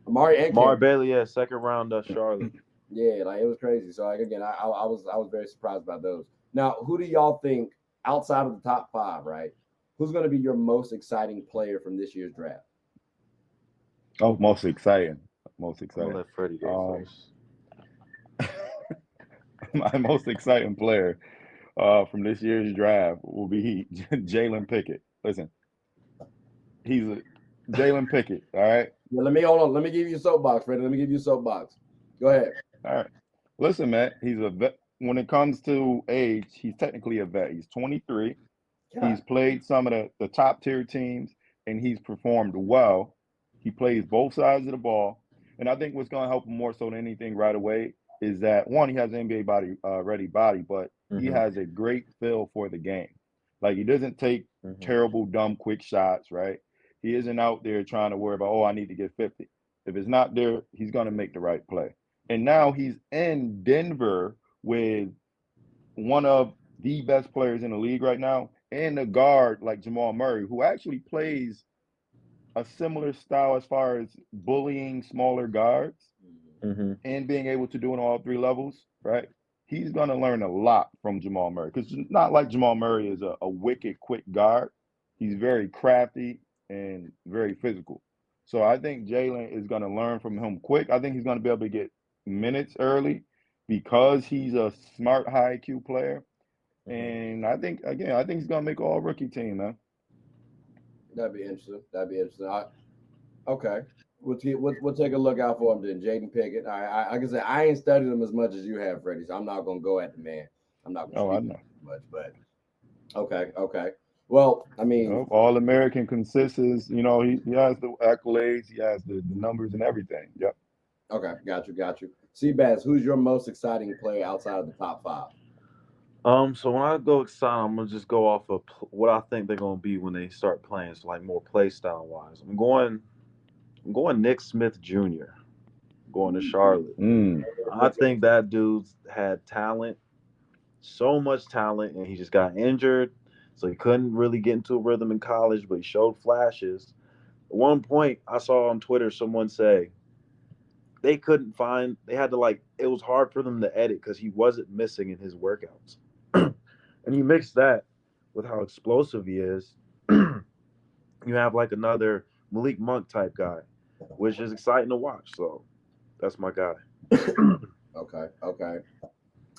and Amari Cam. Bailey, second round Charlotte. Yeah, like it was crazy. So like again, I was very surprised about those. Now, who do y'all think outside of the top 5, right? Who's going to be your most exciting player from this year's draft? Oh, most exciting. I'm gonna let Freddie go first. My most exciting player from this year's draft will be Jalen Pickett. Listen, he's a Jalen Pickett. All right. Yeah, let me hold on. Let me give you a soapbox, Freddie. Let me give you a soapbox. Go ahead. All right. Listen, man, he's a vet. When it comes to age, he's technically a vet. He's 23. God. He's played some of the top tier teams, and he's performed well. He plays both sides of the ball, and I think what's going to help him more so than anything right away is that one, he has an NBA ready body, but he has a great feel for the game. Like he doesn't take terrible, dumb, quick shots, right? He isn't out there trying to worry about, oh, I need to get 50. If it's not there, he's going to make the right play. And now he's in Denver with one of the best players in the league right now, and a guard like Jamal Murray, who actually plays a similar style as far as bullying smaller guards and being able to do it on all 3 levels, right? He's going to learn a lot from Jamal Murray because it's not like Jamal Murray is a wicked quick guard. He's very crafty and very physical. So I think Jalen is going to learn from him quick. I think he's going to be able to get minutes early because he's a smart, high IQ player. And I think he's going to make all rookie team, man. That'd be interesting. Okay. We'll take a look out for him then, Jaden Pickett. Like I said, I ain't studied him as much as you have, Freddie, so I'm not going to go at the man. I'm not going to speak much, but okay. Well, I mean, all American consists. He has the accolades, he has the numbers and everything. Yep. Okay, got you. Seabass, who's your most exciting player outside of the top 5? So when I go excited, I'm gonna just go off of what I think they're gonna be when they start playing. So like more play style wise, I'm going Nick Smith Jr. going to Charlotte. I think that dude's had talent. so much talent, and he just got injured, so he couldn't really get into a rhythm in college. But he showed flashes. At one point, I saw on Twitter someone say they couldn't find. They had to like. It was hard for them to edit because he wasn't missing in his workouts, and you mix that with how explosive he is. You have like another Malik Monk type guy, which is exciting to watch. So that's my guy. Okay.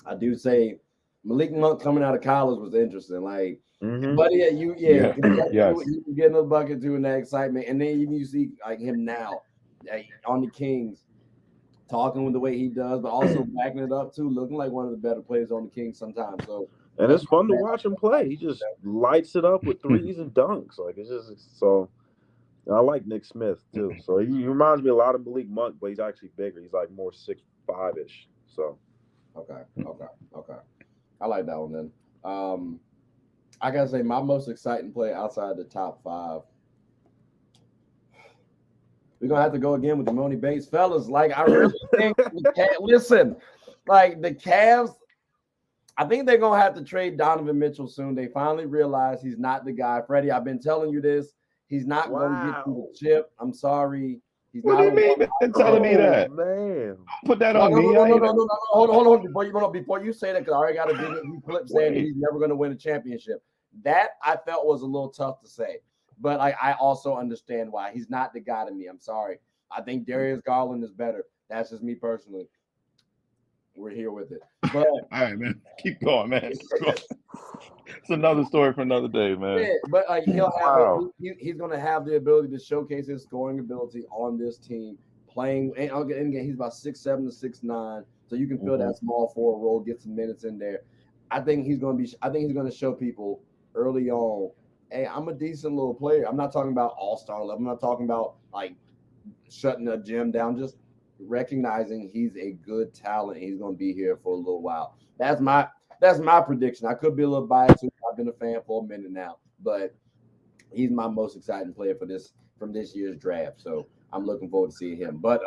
I do say Malik Monk coming out of college was interesting. Like, Mm-hmm. buddy, Yeah. Yes. he was getting a bucket too and that excitement, and then even you see like him now on the Kings talking with the way he does, but also backing it up too, looking like one of the better players on the Kings sometimes. So And that's it's fun to watch him play. He just lights it up with threes and dunks. Like it's so. I like Nick Smith too. So he reminds me a lot of Malik Monk, but he's actually bigger. He's like more 6'5" ish. So okay. I like that one then. I gotta say my most exciting play outside the top five. We're gonna have to go again with the Money Bates, fellas. Like I really think listen, like the Cavs, I think they're gonna have to trade Donovan Mitchell soon. They finally realize he's not the guy. Freddie, I've been telling you this. He's not gonna get through the chip. I'm sorry. He's What not do you mean been telling me that? man. Put that no, on me. I ain't- no. Hold on. Before you say that, because I already got a video clip saying Wait. he's never going to win a championship. That I felt was a little tough to say, but I also understand why he's not the guy to me. I'm sorry. I think Darius Garland is better. That's just me personally. We're here with it, but All right, man. Keep going, man. It's another story for another day, man. yeah, but like he'll have Wow. he's going to have the ability to showcase his scoring ability on this team. Playing and again, he's about 6'7" to 6'9", so you can fill that small forward role, get some minutes in there. I think he's going to show people early on, hey, I'm a decent little player. I'm not talking about all-star level. I'm not talking about like shutting a gym down. Just recognizing he's a good talent. He's going to be here for a little while. That's my prediction. I could be a little biased. I've been a fan for a minute now, but he's my most exciting player from this year's draft. So I'm looking forward to seeing him. But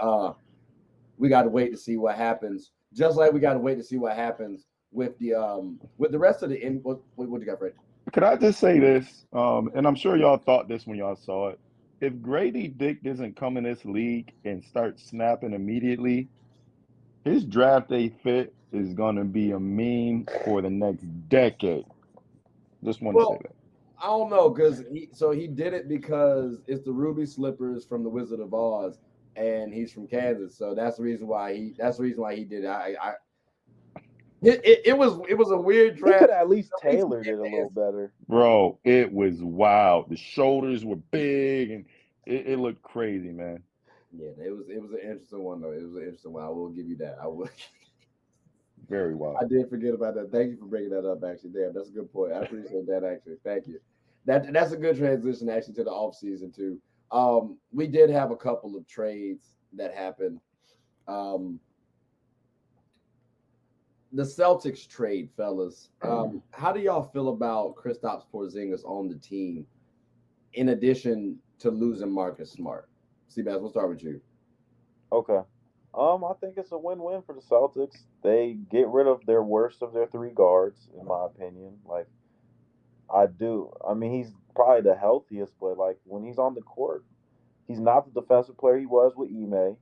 we got to wait to see what happens. Just like we got to wait to see what happens with the rest of the what you got, Fred? Could I just say this? And I'm sure y'all thought this when y'all saw it. If Grady Dick doesn't come in this league and start snapping immediately, his draft day fit is gonna be a meme for the next decade. Just want to say that. I don't know because he did it because it's the ruby slippers from the Wizard of Oz, and he's from Kansas, so that's the reason why he did it. It was a weird He draft. could at least tailored it a little better. Bro, it was wild. The shoulders were big and it looked crazy, man. Yeah, it was an interesting one though. It was an interesting one. I will give you that. I will. Very wild. I did forget about that. Thank you for bringing that up. Actually, damn, that's a good point. I appreciate that. Actually, thank you. That's a good transition actually to the off season too. We did have a couple of trades that happened. The Celtics trade, fellas. How do y'all feel about Kristaps Porzingis on the team? In addition to losing Marcus Smart, Seabass, we'll start with you. Okay. I think it's a win-win for the Celtics. They get rid of their worst of their three guards, in my opinion. Like, I do. I mean, he's probably the healthiest, but like when he's on the court, he's not the defensive player he was with Ime.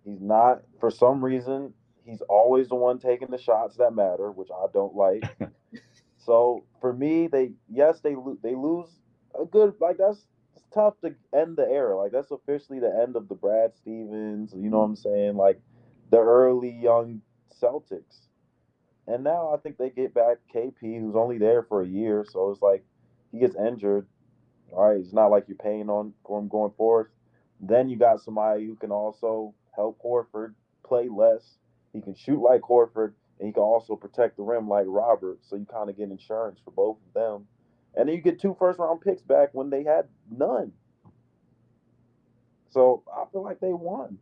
He's not, for some reason, he's always the one taking the shots that matter, which I don't like. So for me, they lose a good, like it's tough to end the era. Like that's officially the end of the Brad Stevens. You know what I'm saying? Like the early young Celtics. And now I think they get back KP, who's only there for a year. So it's like he gets injured. All right, it's not like you're paying for him going forward. Then you got somebody who can also help Horford play less. He can shoot like Horford, and he can also protect the rim like Robert. So you kind of get insurance for both of them. And then you get 2 first-round picks back when they had none. So I feel like they won.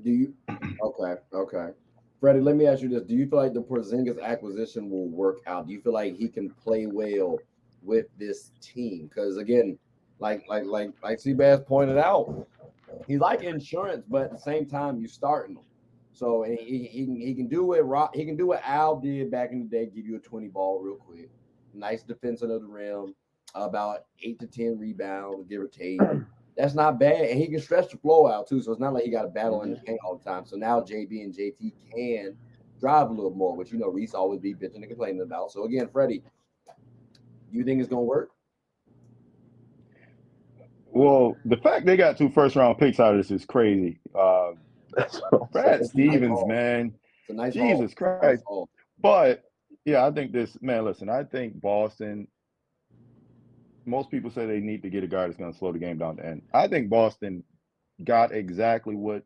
Do you? Okay. Freddie, let me ask you this: do you feel like the Porzingis acquisition will work out? Do you feel like he can play well with this team? Because again, like Seabass pointed out, he's like insurance, but at the same time, you starting him. So and he can do what he can do what Al did back in the day, give you a 20 ball real quick. Nice defense under the rim, about 8 to 10 rebounds, give or take. That's not bad. And he can stretch the flow out too. So it's not like he got to battle in the paint all the time. So now JB and JT can drive a little more, which Reese always be bitching and complaining about. So again, Freddie, do you think it's gonna work? Well, the fact they got 2 first-round picks out of this is crazy. That's what I'm Brad saying. Stevens, man, It's a nice Jesus haul. Christ. But yeah, I think listen, I think Boston. Most people say they need to get a guy that's going to slow the game down to end. I think Boston got exactly what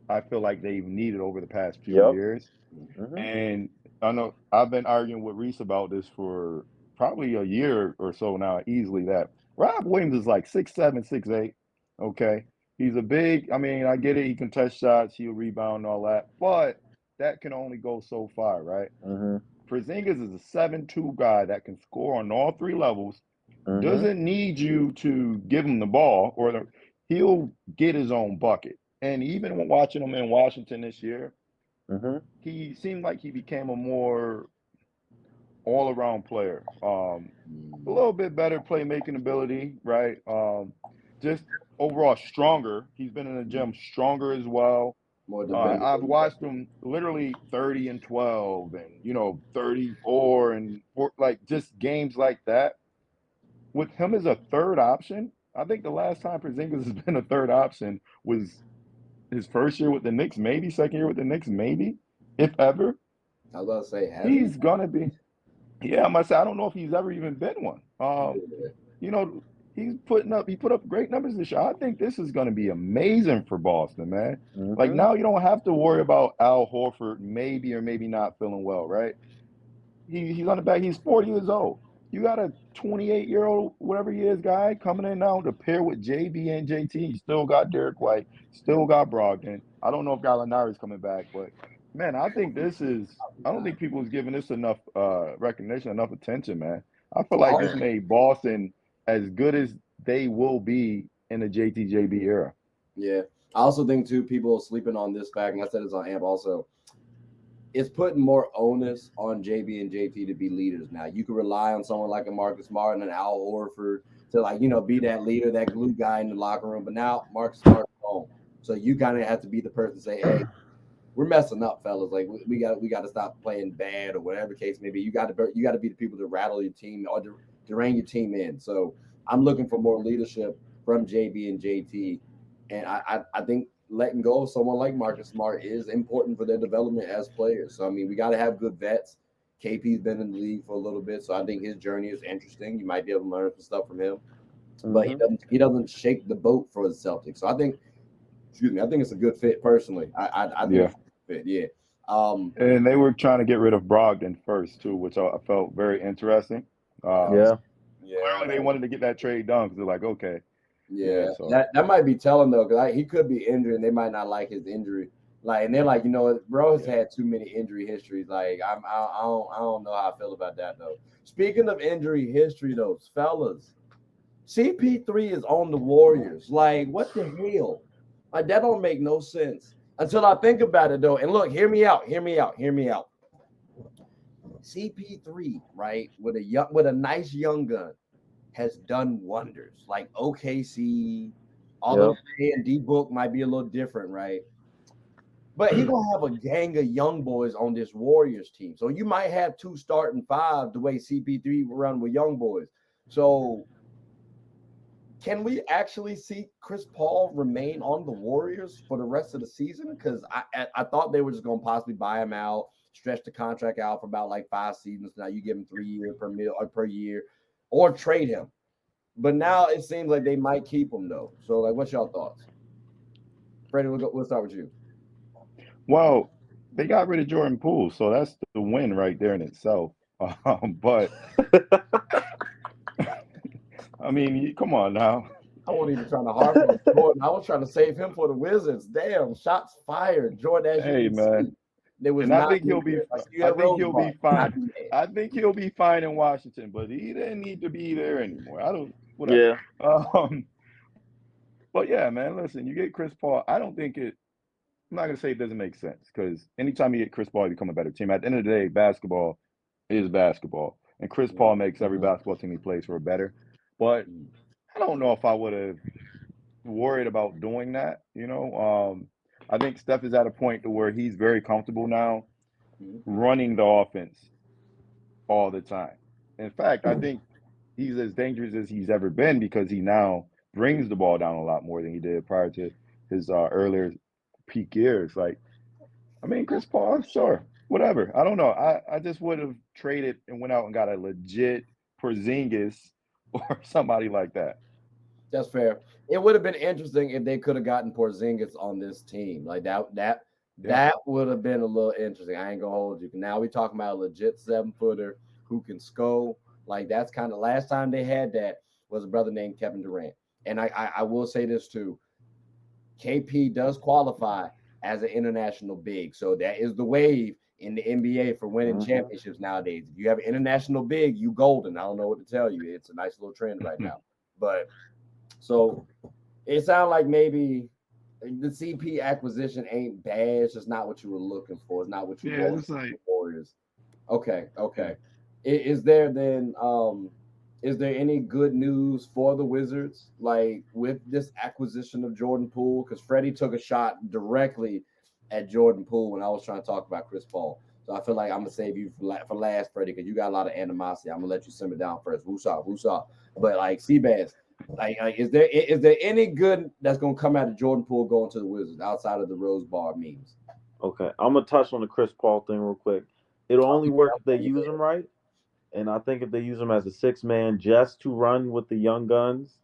I feel like they've needed over the past few Yep. years. Mhm. And I know I've been arguing with Reese about this for probably a year or so now, easily, that Rob Williams is like 6'7", 6'8". Okay. He's a big, I mean, I get it. He can touch shots, he'll rebound and all that, but that can only go so far, right? Mhm. Porzingis is a 7'2" guy that can score on all 3 levels, Mhm. doesn't need you to give him the ball, he'll get his own bucket. And even when watching him in Washington this year, Mhm. he seemed like he became a more all-around player. A little bit better playmaking ability, right? Just overall stronger. He's been in the gym stronger as well. More I've dependable. watched him literally 30 and 12 and 34 and like just games like that. With him as a third option, I think the last time Porzingis has been a third option was his first year with the Knicks, maybe second year with the Knicks, maybe, if ever. I was about to say, has He's gonna be. Yeah, I must say I don't know if he's ever even been one. You know, he put up great numbers this year. I think this is gonna be amazing for Boston, man. Like Mhm. now you don't have to worry about Al Horford maybe or maybe not feeling well, right? He's on the back. He's 40 years old. You got a 28-year-old, whatever he is, guy coming in now to pair with JB and JT. You still got Derek White, still got Brogdon. I don't know if Gallinari's coming back, but man, I think this is. I don't think people is giving this enough recognition, enough attention, man. I feel like this made Boston as good as they will be in the JT-JB era. Yeah. I also think too, people sleeping on this fact, and I said this on AMP also. It's putting more onus on JB and JT to be leaders now. You can rely on someone like a Marcus Smart and an Al Horford to be that leader, that glue guy in the locker room. But now Marcus Smart's home, so you kind of have to be the person to say, "Hey, we're messing up, fellas. Like we got to stop playing bad or whatever the case may be. You got to be the people to rattle your team or to rein your team in." So I'm looking for more leadership from JB and JT, and I think letting go of someone like Marcus Smart is important for their development as players. So I mean, we got to have good vets. KP's been in the league for a little bit, so I think his journey is interesting. You might be able to learn some stuff from him, but Mhm. he doesn't shake the boat for the Celtics. So I think, excuse me, I think it's a good fit personally. I think Yeah, it's a good fit. Yeah. and they were trying to get rid of Brogdon first too, which I felt very interesting. Yeah. Yeah. Clearly, they wanted to get that trade done because they're like, okay, Yeah, yeah. So that might be telling though, because he could be injured and they might not like his injury. Like, and they're like, bro has yeah, had too many injury histories. Like, I don't know how I feel about that though. Speaking of injury history, though, fellas, CP3 is on the Warriors. Like, what the hell? Like, that don't make no sense until I think about it though. And look, hear me out, hear me out, hear me out. CP3, right, with a nice young gun, has done wonders. Like OKC, although Yep. A and D book might be a little different, right? But he gonna have a gang of young boys on this Warriors team. So you might have 2 starting 5 the way CP3 run with young boys. So can we actually see Chris Paul remain on the Warriors for the rest of the season? Because I thought they were just gonna possibly buy him out, stretch the contract out for about like 5 seasons. Now you give him 3 years per year, or trade him. But now it seems like they might keep him though. So like, what's y'all thoughts? Freddie, we'll start with you. well, they got rid of Jordan Poole, so that's the win right there in itself. But I mean, come on now. I wasn't even trying to harp on Jordan. I was trying to save him for the Wizards. Damn, shots fired. Jordan, as you Hey, can man, see, there was and I not think he'll be. like you I had think Rose he'll Bar, be fine. not bad. I think he'll be fine in Washington, but he didn't need to be there anymore. I don't. Whatever. Yeah. Um, but yeah, man, listen, you get Chris Paul. I don't think it. I'm not gonna say it doesn't make sense because anytime you get Chris Paul, you become a better team. At the end of the day, basketball is basketball, and Chris Paul makes every basketball team he plays for better. But I don't know if I would have worried about doing that. I think Steph is at a point to where he's very comfortable now running the offense all the time. In fact, I think he's as dangerous as he's ever been because he now brings the ball down a lot more than he did prior to his earlier peak years. Like, I mean, Chris Paul, sure, whatever. I don't know. I just would have traded and went out and got a legit Porzingis or somebody like that. That's fair. It would have been interesting if they could have gotten Porzingis on this team. Like that Yeah. would have been a little interesting. I ain't gonna hold you. Now we talking about a legit 7-footer who can score. Like that's kind of last time they had that was a brother named Kevin Durant. And I will say this too. KP does qualify as an international big. So that is the wave in the NBA for winning championships nowadays. If you have an international big, you golden. I don't know what to tell you. It's a nice little trend right now. But so it sounds like maybe the CP acquisition ain't bad. It's just not what you were looking for. It's not what you wanted it's like for Warriors. Okay. Is there then is there any good news for the Wizards like with this acquisition of Jordan Poole? Because Freddie took a shot directly at Jordan Poole when I was trying to talk about Chris Paul. So I feel like I'm gonna save you for last, Freddie, because you got a lot of animosity. I'm gonna let you simmer down first. Woosah. But like Seabass, like is there any good that's gonna come out of Jordan Poole going to the Wizards outside of the Rose Bar memes? Okay, I'm gonna touch on the Chris Paul thing real quick. It'll only work if they use him right, and I think if they use him as a 6-man just to run with the young guns,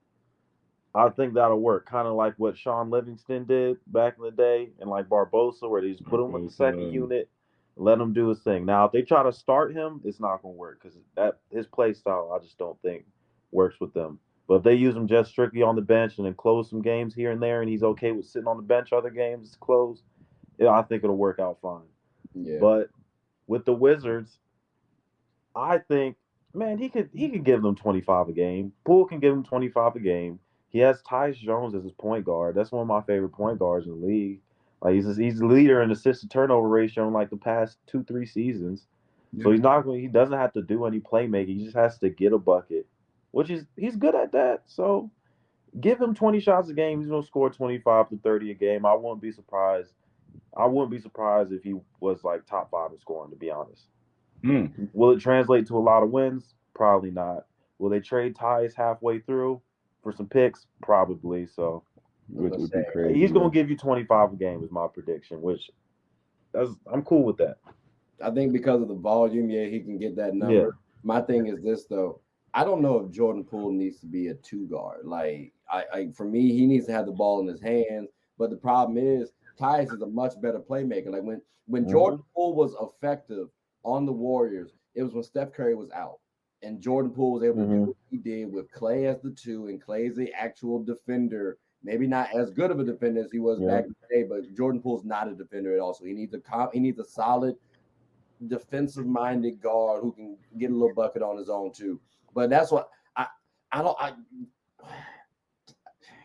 I think that'll work. Kind of like what Sean Livingston did back in the day, and like Barbosa, where they just put him with the second unit, let him do his thing. Now, if they try to start him, it's not gonna work because that his play style, I just don't think works with them. But if they use him just strictly on the bench and then close some games here and there, and he's okay with sitting on the bench other games to close, yeah, I think it'll work out fine. Yeah. But with the Wizards, I think, man, he could give them 25 a game. Poole can give him 25 a game. He has Tyus Jones as his point guard. That's one of my favorite point guards in the league. Like he's the leader in assist to turnover ratio in like the past 2-3 seasons. So he doesn't have to do any playmaking. He just has to get a bucket, which he's good at that. So give him 20 shots a game. He's gonna score 25 to 30 a game. I wouldn't be surprised. I wouldn't be surprised if he was like top 5 in scoring, to be honest. Will it translate to a lot of wins? Probably not. Will they trade Tyus halfway through for some picks? Probably. So which would be crazy. he's gonna give you 25 a game is my prediction, which I'm cool with that. I think because of the volume, yeah, he can get that number. Yeah. My thing is this though. I don't know if Jordan Poole needs to be a 2 guard. Like for me, he needs to have the ball in his hands. But the problem is Tyus is a much better playmaker. Like when Jordan Poole was effective on the Warriors, it was when Steph Curry was out. And Jordan Poole was able to do what he did with Clay as the 2, and Clay's the actual defender. Maybe not as good of a defender as he was back in the day, but Jordan Poole's not a defender at all. So he needs a solid defensive-minded guard who can get a little bucket on his own too. But that's what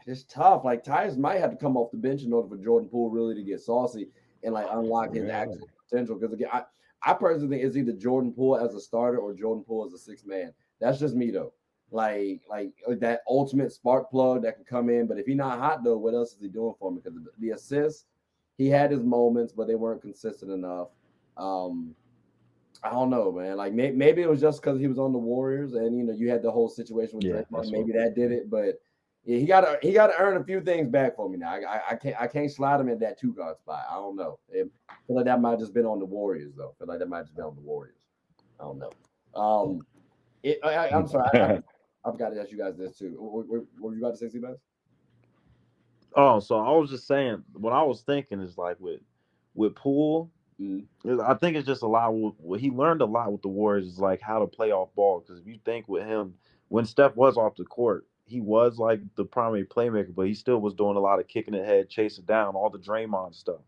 it's tough. Like Tyus might have to come off the bench in order for Jordan Poole really to get saucy and like unlock his actual potential. Because again, I personally think it's either Jordan Poole as a starter or Jordan Poole as a 6-man. That's just me though. Like that ultimate spark plug that can come in. But if he's not hot though, what else is he doing for me? Because the assists, he had his moments, but they weren't consistent enough. I don't know, man. Like maybe it was just because he was on the Warriors, and you had the whole situation with Draymond. Maybe that did it, but yeah, he got to earn a few things back for me now. I can't slide him in that 2 guard spot. I don't know. I feel like that might have just been on the Warriors though. I feel like that might have just been on the Warriors. I don't know. I'm sorry. I've got to ask you guys this too. What were you about to say, Seabass? Oh, so I was just saying what I was thinking is like with Poole. I think it's just a lot. He learned a lot with the Warriors is like how to play off ball. Because if you think with him, when Steph was off the court, he was like the primary playmaker, but he still was doing a lot of kicking ahead, chasing down, all the Draymond stuff.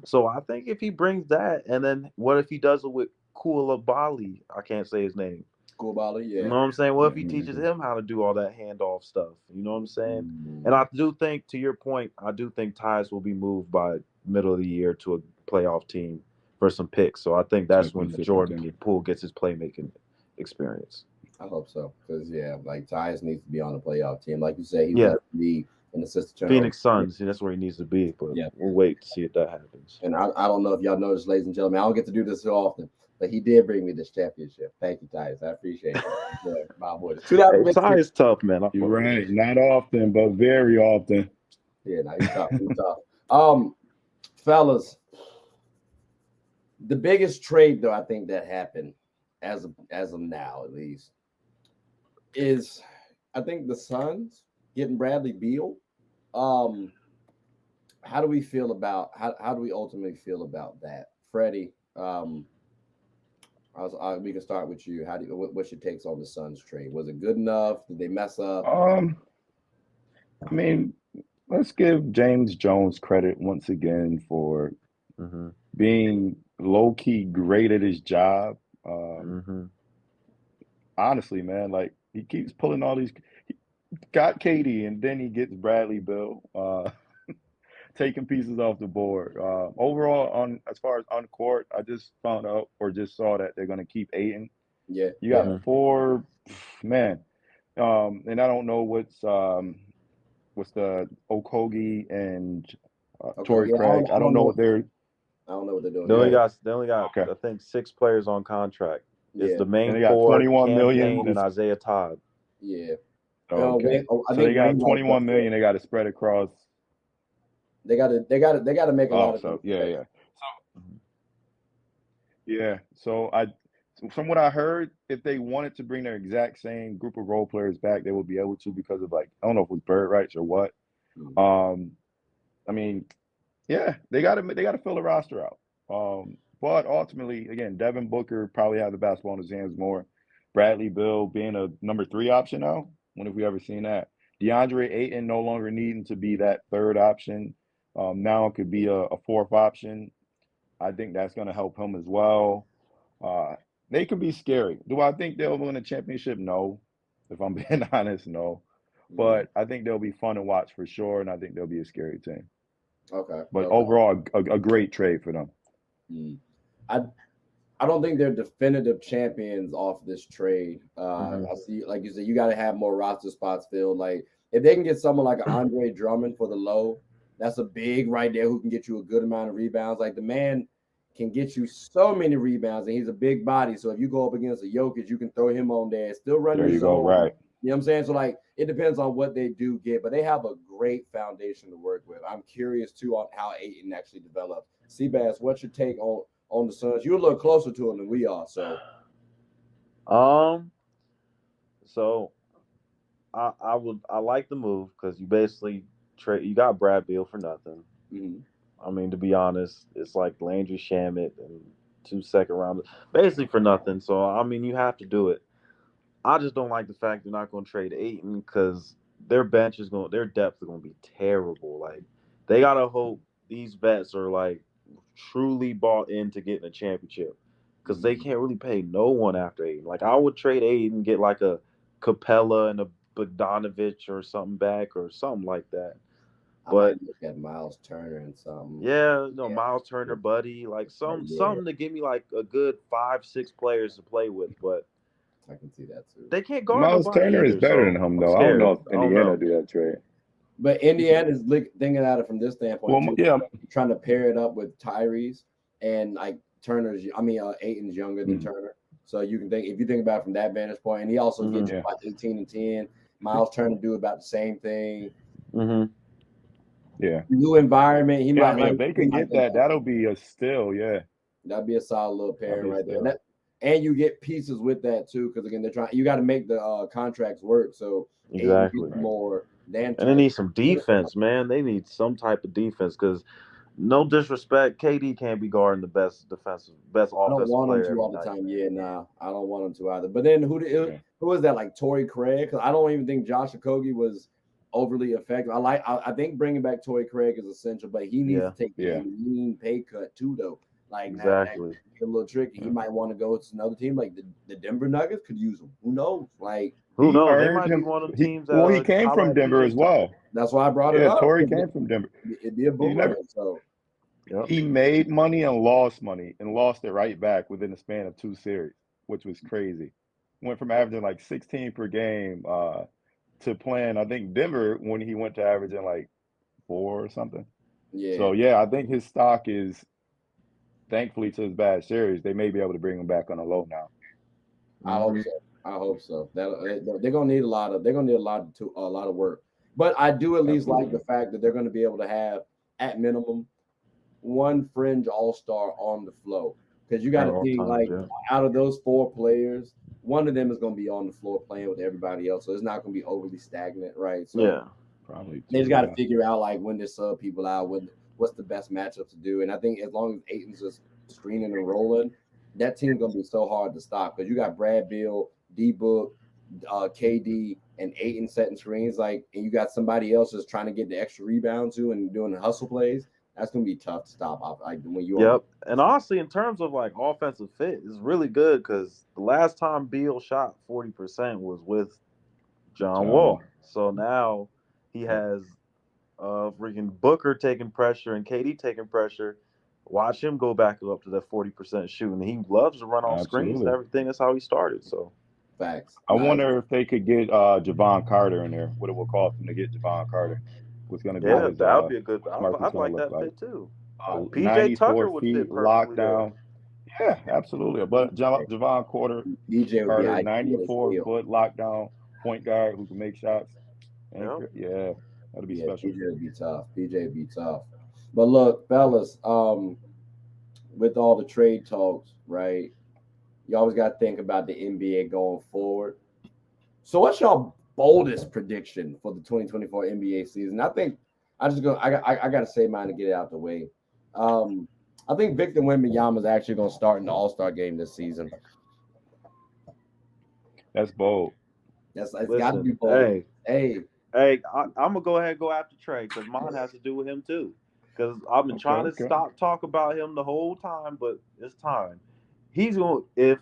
So I think if he brings that, and then what if he does it with Koulibaly? I can't say his name. Koulibaly, yeah. You know what I'm saying? What if he teaches him how to do all that handoff stuff? You know what I'm saying? And I do think, to your point, I do think Tyus will be moved by middle of the year to a playoff team for some picks. So I think that's when Championship Jordan contender. Poole gets his playmaking experience. I hope so, because like Tyus needs to be on the playoff team. Like you said, he's Yeah. led the league in assist to turnover. Phoenix Suns, that's where he needs to be, but Yeah. we'll wait to see if that happens. And I don't know if y'all noticed, ladies and gentlemen, I don't get to do this so often, but he did bring me this championship. Thank you, Tyus. I appreciate it. Yeah, my boy. Hey, Ty is tough, man. You're right. Not often, but very often. Yeah, no, he's tough. He's tough. Fellas, the biggest trade though I think that happened as of now at least is I think the Suns getting Bradley Beal. How do we feel about how do we ultimately feel about that, Freddie? We can start with you. What's your takes on the Suns trade? Was it good enough? Did they mess up? I mean, let's give James Jones credit once again for being low key great at his job. Honestly, man, like he keeps pulling all these. He got Katie, and then he gets Bradley Bill, taking pieces off the board. Overall, as far as on court, I just found out or just saw that they're going to keep Ayton. Yeah, you got 4 man, and I don't know what's the Okogie and Torrey Craig. I don't know what they're. I don't know what they're doing. They only got I think 6 players on contract. It's the main got four, 21 million Payne and Isaiah Todd. Yeah. Okay. So they got 21 million. They got to spread across. They got to make a lot of. So yeah. So from what I heard, if they wanted to bring their exact same group of role players back, they would be able to because of I don't know if it was bird rights or what. I mean, yeah, they got to fill the roster out. But ultimately, again, Devin Booker probably had the basketball in his hands more. Bradley Beal being a number 3 option now. When have we ever seen that? DeAndre Ayton no longer needing to be that 3rd option. Now it could be a 4th option. I think that's going to help him as well. They could be scary. Do I think they'll win a championship? No. If I'm being honest, no. But I think they'll be fun to watch for sure, and I think they'll be a scary team. Okay. But overall, a great trade for them. I don't think they're definitive champions off this trade. I see, like you said, you got to have more roster spots filled. Like if they can get someone like Andre Drummond for the low, that's a big right there who can get you a good amount of rebounds. Like the man can get you so many rebounds, and he's a big body. So if you go up against a Jokic, you can throw him on there and still run. There you go, right. You know what I'm saying? So like it depends on what they do get, but they have a great foundation to work with. I'm curious too on how Ayton actually develops. Seabass, what's your take on the Suns? You're a little closer to them than we are, so. So I like the move because you basically you got Brad Beal for nothing. I mean, to be honest, it's like Landry Shamet and 2 second rounders, basically for nothing. So I mean, you have to do it. I just don't like the fact they're not going to trade Ayton because their depth is going to be terrible. Like they gotta hope these vets are like truly bought into getting a championship because they can't really pay no one after Ayton. Like I would trade Ayton and get like a Capella and a Bogdanovich or something back or something like that. But I might look at Miles Turner and something. Yeah, Miles Turner, Buddy, like something to give me like a good 5-6 players to play with. But I can see that too. They can't guard Miles nobody Turner either, is better so than him I'm though. I don't scared. know if Indiana do that trade. But Indiana's thinking at it from this standpoint. Well, trying to pair it up with Tyrese and like Ayton's younger than Turner. So you can think if you think about it from that vantage point, and he also gets you like 18 and 10. Miles Turner do about the same thing. Yeah. New environment. He might. If they can get that, that'll be a steal. Yeah. That'd be a solid little pairing right there. And you get pieces with that too, because again, you got to make the contracts work. So exactly more than. And they need some defense, man. They need some type of defense because. No disrespect, KD can't be guarding the best offensive player. I don't want him to all the time. Yeah, nah, I don't want him to either. But then who is that? Like Torrey Craig? Because I don't even think Josh Okogie was overly effective. I think bringing back Torrey Craig is essential, but he needs to take a mean pay cut too, though. Like exactly, a little tricky. He might want to go to another team, like the Denver Nuggets could use him. Who knows? Like who knows? They might be one of the teams. He came from Denver as well. That's why I brought it up. Torrey came from Denver. It'd be a boomerang. So Yep. He made money and lost it right back within the span of 2 series, which was crazy. Went from averaging like 16 per game to playing, I think, Denver when he went to averaging like 4 or something. Yeah, So, yeah, I think his stock is, thankfully to his bad series, they may be able to bring him back on a low now. I hope so. I hope so. They're gonna need a lot of work. But I do at least like the Absolutely. fact that they're gonna be able to have at minimum one fringe all-star on the flow. Because you got At to all think times, like yeah. out of those 4 players, one of them is going to be on the floor playing with everybody else, so it's not going to be overly stagnant, right? So Yeah. Probably they just 2, got to yeah. figure out like when to sub people out, what's the best matchup to do. And I think as long as Aiton's just screening and rolling, that team's going to be so hard to stop because you got Brad Beal, D Book, KD, and Aiton setting screens, like, and you got somebody else just trying to get the extra rebound too and doing the hustle plays. That's gonna be tough to stop. Like when you on. Yep. And honestly, in terms of like offensive fit, it's really good because the last time Beal shot 40% was with John John Wall. Wall. So now he Yeah. has freaking Booker taking pressure and KD taking pressure. Watch him go back up to that 40% shooting. He loves to run off screens and Absolutely. everything. That's how he started. So Facts. I Nice. wonder if they could get Javon Carter in there. What it will cost them to get Javon Carter. What's going to be I, yeah, his that would be a good. market's I'd going to like look that like. fit too. I, PJ 94 Tucker would fit feet perfectly there. lockdown. Yeah, absolutely. But Javon DJ would be Carter, ideal as 94 well. foot lockdown point guard who can make shots. Yep. Yeah, that'll be Yeah, special. PJ would be tough. PJ would be tough. But look, fellas, with all the trade talks, right? You always got to think about the NBA going forward. So, what's your boldest prediction for the 2024 NBA season? I think I got to say mine to get it out the way. I think Victor Wembanyama is actually going to start in the All Star game this season. That's bold. It's got to be Listen, bold. hey, I'm gonna go ahead and go after Trey because mine has to do with him too. Because I've been trying to Okay. stop talk about him the whole time, but it's time. He's going if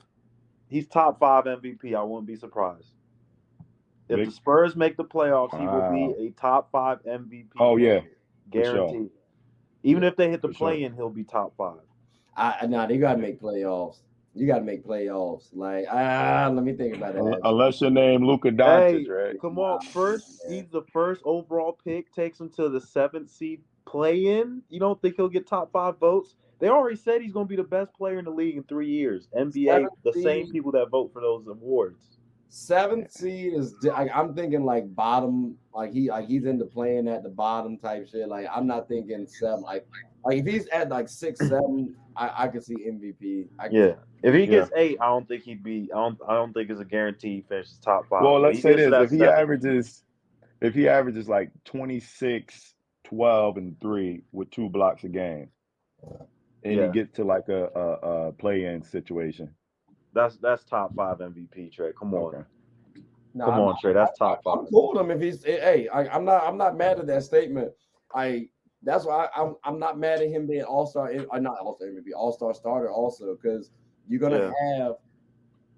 he's top 5 MVP. I wouldn't be surprised. If the Vic. Spurs make the playoffs, he will be Wow. a top 5 MVP Oh yeah, candidate, for sure. guaranteed. Even if they hit the For sure. play-in, he'll be top 5. Nah, they got to make playoffs. You got to make playoffs. Like, let me think about that. Unless your name Luka Doncic, Hey, right? come on! He's the first overall pick. Takes him to the 7th seed play-in. You don't think he'll get top 5 votes? They already said he's going to be the best player in the league in 3 years. NBA, Seventh the seed, same people that vote for those awards. 7th seed is. I'm thinking like bottom. Like he's into playing at the bottom type shit. Like I'm not thinking 7. Like if he's at like 6, 7, I could see MVP. Yeah, if he Yeah. gets 8, I don't think he'd be. I don't think it's a guarantee he finishes top 5. Well, But let's he say gets to this: that 7th. if he averages like 26, 12, and 3 with 2 blocks a game, and he Yeah, gets to like a play-in situation. that's top 5 MVP. Trey, come on, Okay. No, come on, Trey. That's top 5. I'm cool with him if he's. Hey, I'm not mad at that statement. That's why I'm not mad at him being All Star. Not All Star MVP, All Star starter also because you're gonna have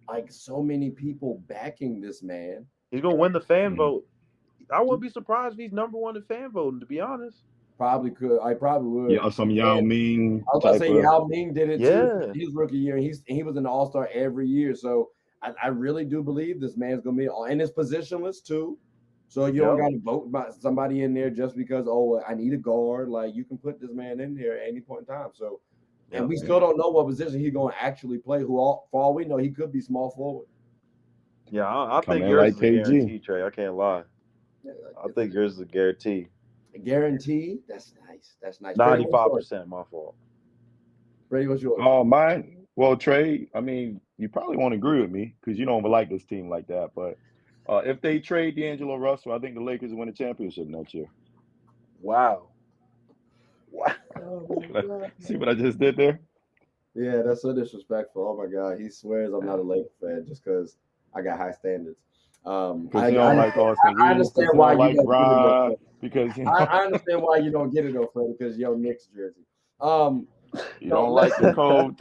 like so many people backing this man. He's gonna win the fan Mhm. vote. I wouldn't be surprised if he's number 1 in fan voting. To be honest. Probably could. I probably would. Yeah, some Yao Ming I was about to type say of. Yao Ming did it too. Yeah. His rookie year, and he was an All Star every year. So I really do believe this man's gonna be and it's positionless too. So you don't Yep. got to vote by somebody in there just because I need a guard. Like you can put this man in here at any point in time. So and we still don't know what position he's going to actually play. For all we know, he could be small forward. Yeah, I Come think in yours like is a KG. guarantee, Trey. I can't lie. I think yours is a guarantee. Guarantee. That's nice. That's nice. 95%, my fault. Freddie, what's yours? Oh, mine. Well, Trey, I mean, you probably won't agree with me because you don't like this team like that. But if they trade D'Angelo Russell, I think the Lakers will win a championship next year. Wow. Wow. See what I just did there? Yeah, that's so disrespectful. Oh my God, he swears I'm not a Lakers fan just because I got high standards. Because you don't like Austin I Reeves, understand because you why don't you like don't get it though, Bron, Freddie. because I understand why you don't get it though, Freddie, because your Knicks jersey. you No, don't like the listen, coach.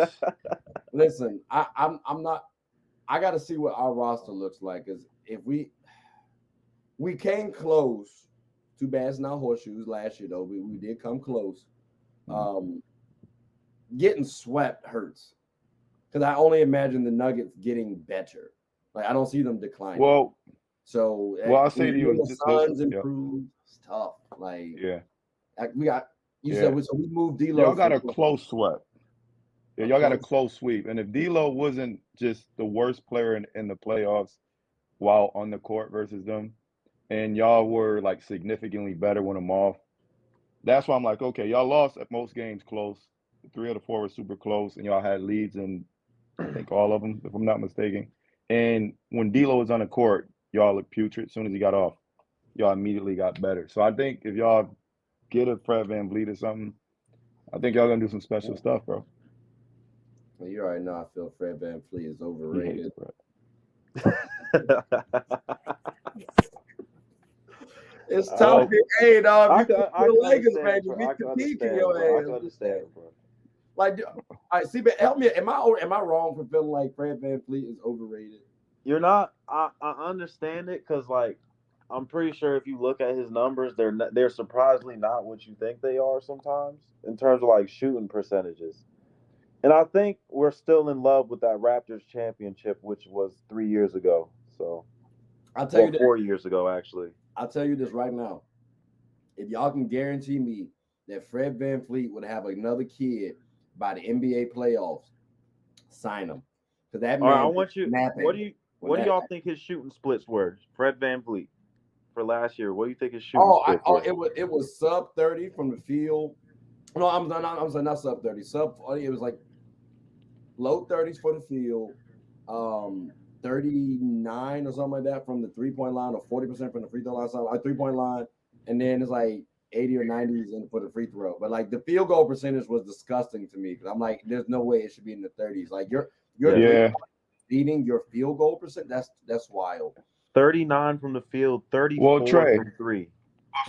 listen. I'm not. I got to see what our roster looks like because if we came close. Too bad it's not horseshoes last year though. We did come close. getting swept hurts because I only imagine the Nuggets getting better. Like I don't see them declining. Well, so I'll say to you, the Suns improve. It's tough. Like we got. You said we moved D'Lo. Y'all got a close sweep. Yeah, y'all got a close sweep. And if D'Lo wasn't just the worst player in the playoffs while on the court versus them, and y'all were like significantly better when I'm off, that's why I'm like, okay, y'all lost at most games close. 3 of the 4 were super close, and y'all had leads in, I think, all of them, if I'm not mistaken. And when D'Lo was on the court, y'all looked putrid. As soon as he got off, y'all immediately got better. So I think if y'all get a Fred VanVleet or something, I think y'all gonna do some special stuff, bro. Well, you already know I feel Fred VanVleet is overrated. It's tough. Hey, dog, you Lakers, baby. We compete in your ass. I can understand, bro. Like, all right, see, but help me. Am I wrong for feeling like Fred VanVleet is overrated? You're not. I understand it because, like, I'm pretty sure if you look at his numbers, they're surprisingly not what you think they are sometimes in terms of like shooting percentages. And I think we're still in love with that Raptors championship, which was 3 years ago. So I'll tell you 4 years ago, actually. I'll tell you this right now. If y'all can guarantee me that Fred VanVleet would have another kid by the NBA playoffs, sign him. Because that man. All right, I want you. What do y'all think his shooting splits were? Fred VanVleet for last year. What do you think his shooting splits were? It was sub 30 from the field. No, I'm sorry, not sub 30. It was like low 30s for the field. 39 or something like that from the 3-point line, or 40% from the free throw line, something like 3-point line, and then it's like 80 or 90s in for the free throw. But like the field goal percentage was disgusting to me because I'm like, there's no way it should be in the 30s. Like you're beating your field goal percent. That's wild. 39 from the field, 34 from 3.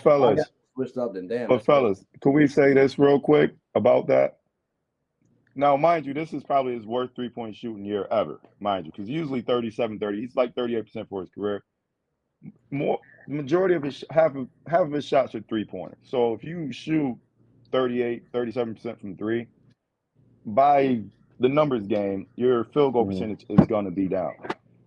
Fellas, switched up then damn. But fellas, can we say this real quick about that? Now, mind you, this is probably his worst 3-point shooting year ever, mind you, because usually 37-30. He's like 38% for his career. Majority of his half of his shots are 3-pointers. So if you shoot 37% from 3, by the numbers game, your field goal percentage is going to be down.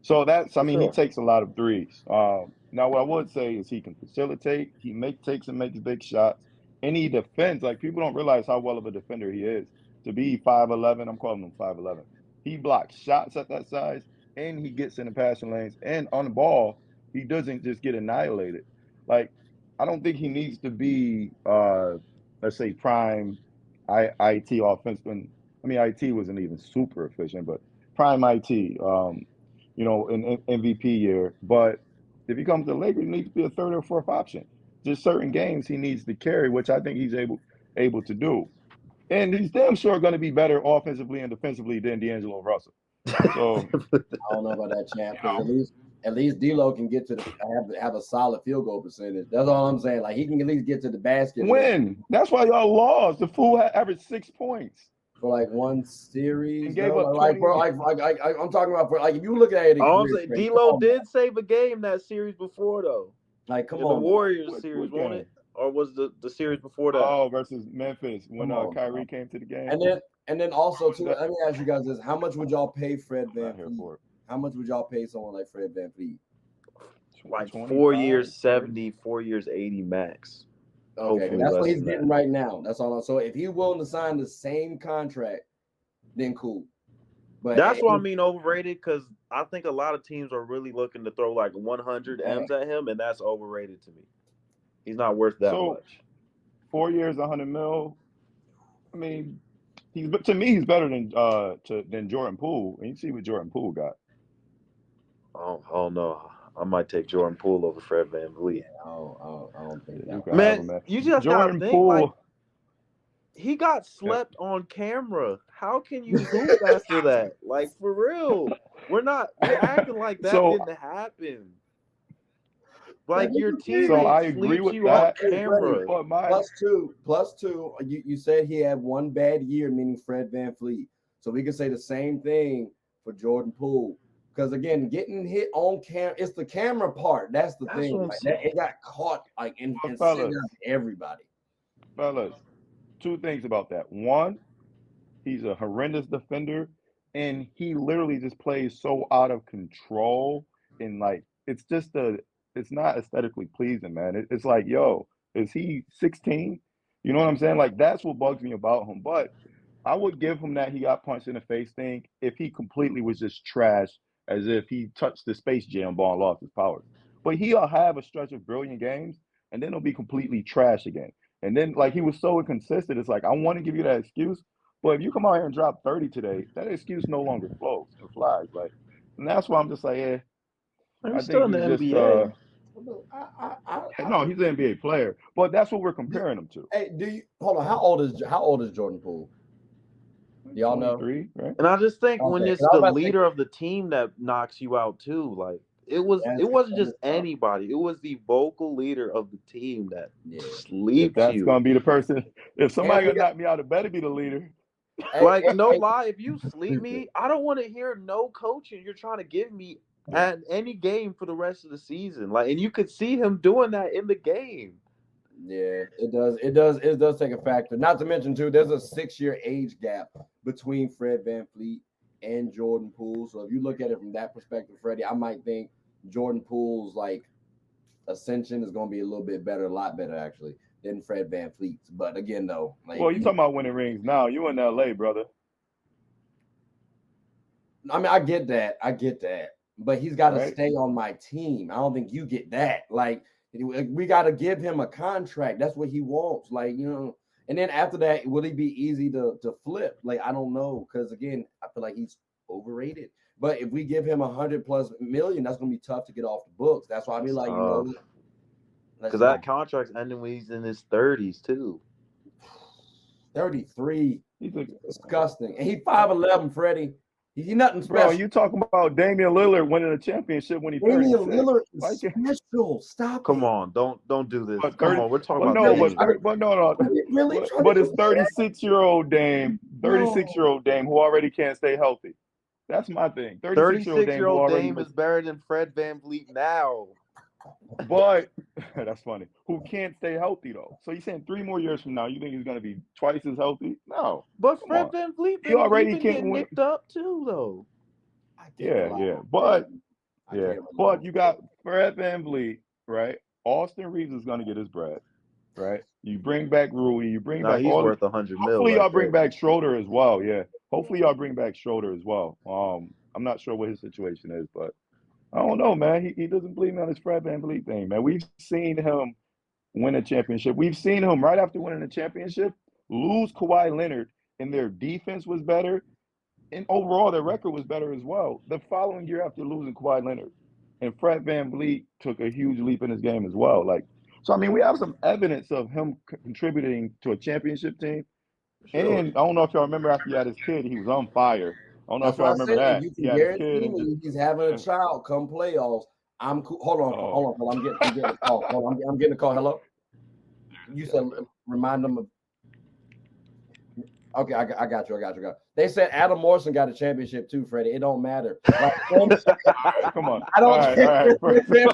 So he takes a lot of threes. Now, what I would say is he can facilitate. He takes and makes big shots, and he defends. Like, people don't realize how well of a defender he is. To be 5'11", I'm calling him 5'11". He blocks shots at that size, and he gets in the passing lanes. And on the ball, he doesn't just get annihilated. Like, I don't think he needs to be, let's say, prime IT offense. IT wasn't even super efficient, but prime IT, an MVP year. But if he comes to the Lakers, he needs to be a third or fourth option. Just certain games he needs to carry, which I think he's able to do. And he's damn sure going to be better offensively and defensively than D'Angelo Russell. So I don't know about that, champ. At least D'Lo can get to have a solid field goal percentage. That's all I'm saying. Like he can at least get to the basket. That's why y'all lost. The fool averaged 6 points for like one series. And gave up I'm talking about for like if you look at it. D'Lo did save a game that series before though. Like come in on, the Warriors series, won't it? Or was the series before that? Oh, versus Memphis when Kyrie came to the game. And then also too, let me ask you guys this: how much would y'all pay Fred VanVleet? How much would y'all pay someone like Fred VanVleet? Like 4 years 70, 4 years 80 max. Okay, that's what he's getting right now. That's all. So if he's willing to sign the same contract, then cool. But that's what I mean overrated, because I think a lot of teams are really looking to throw like 100 M's at him, and that's overrated to me. He's not worth that much. 4 years, 100 mil. I mean, to me, he's better than Jordan Poole. And you see what Jordan Poole got. Oh no, I might take Jordan Poole over Fred VanVleet. I don't think that. Man, you just gotta think like he got slept on camera. How can you hoop after that? Like for real, we're acting like that didn't happen. Like your teammate sleeps you on camera. Plus two. You said he had one bad year, meaning Fred VanVleet. So we can say the same thing for Jordan Poole. Because again, getting hit on camera, it's the camera part. That's the thing. Like, it got caught like in everybody. Fellas, 2 things about that. One, He's a horrendous defender, and he literally just plays so out of control. And like, it's not aesthetically pleasing, man. It's like, yo, is he 16? You know what I'm saying? Like, that's what bugs me about him. But I would give him that he got punched in the face thing if he completely was just trash, as if he touched the Space Jam ball and lost his powers. But he'll have a stretch of brilliant games, and then he'll be completely trash again. And then, like, he was so inconsistent. It's like, I want to give you that excuse, but if you come out here and drop 30 today, that excuse no longer flows and flies. Like, and that's why I'm just like, yeah, I He's still think in the he's just NBA. no, he's an NBA player, but that's what we're comparing him to. Hey, do you hold on? How old is Jordan Poole? Y'all know? 23, right? And I just think when Okay, it's 'cause I the was about to say, leader of the team that knocks you out too, like it wasn't just anybody. It was the vocal leader of the team that yeah. If sleeps that's you. gonna be the person, if somebody And we gonna knock me out, it better be the leader. Like, no lie, if you sleep me, I don't want to hear no coaching you're trying to give me at any game for the rest of the season. Like, and you could see him doing that in the game. Yeah, it does take a factor. Not to mention too, there's a 6-year age gap between Fred VanVleet and Jordan Poole. So if you look at it from that perspective, Freddie, I might think Jordan Poole's like ascension is going to be a little bit better, a lot better actually than Fred VanVleet's. But again, though, like, Well, you talking about winning rings now? You in LA, brother? I mean, I get that, but he's got to Right? stay on my team. I don't think you get that. Like, we got to give him a contract. That's what he wants. Like, you know. And then after that, will he be easy to flip? Like, I don't know, because again, I feel like he's overrated. But if we give him $100+ million, that's gonna be tough to get off the books. That's why I be like, you know, because that contract's ending when he's in his 30s too. 33. He's disgusting, and he 5'11", Freddie. He nothing special. Bro, you talking about Damian Lillard winning a championship when he's 36? Damian Lillard is Like, special. Stop Come it. on, don't do this. But Come on, we're talking but about no, Dame. but no, Really? but it's 36-year-old Dame, 36-year-old Dame who already can't stay healthy. That's my thing. 36-year-old Dame who 36-year-old already Dame is better than Fred VanVleet now. but that's funny. Who can't stay healthy though? So you're saying 3 more years from now, you think he's gonna be twice as healthy? No. But Come Fred on. VanVleet He already been can't getting win. nicked up too, though. Yeah. But you got Fred VanVleet, right? Austin Reeves is gonna get his bread, right? You bring back Rui, you bring back He's all. worth $100 million. Hopefully y'all Right bring there. back Schroeder as well. Yeah. Hopefully y'all bring back Schroeder as well. I'm not sure what his situation is, but I don't know, man. He doesn't believe me on his Fred VanVleet thing, man. We've seen him win a championship. We've seen him right after winning a championship lose Kawhi Leonard, and their defense was better, and overall their record was better as well. The following year after losing Kawhi Leonard, and Fred VanVleet took a huge leap in his game as well. Like, so I mean, we have some evidence of him contributing to a championship team. Sure. And I don't know if y'all remember after he had his kid, he was on fire. I don't know That's if y'all what I remember said. that. If you He can had his guarantee kid and me he's having a child come playoffs, I'm cool. Hold on. I'm getting a call. Hold on, I'm getting a call. Hello. You said remind them of. Okay, I got you. They said Adam Morrison got a championship too, Freddie. It don't matter. Like, come on. I don't all right. First of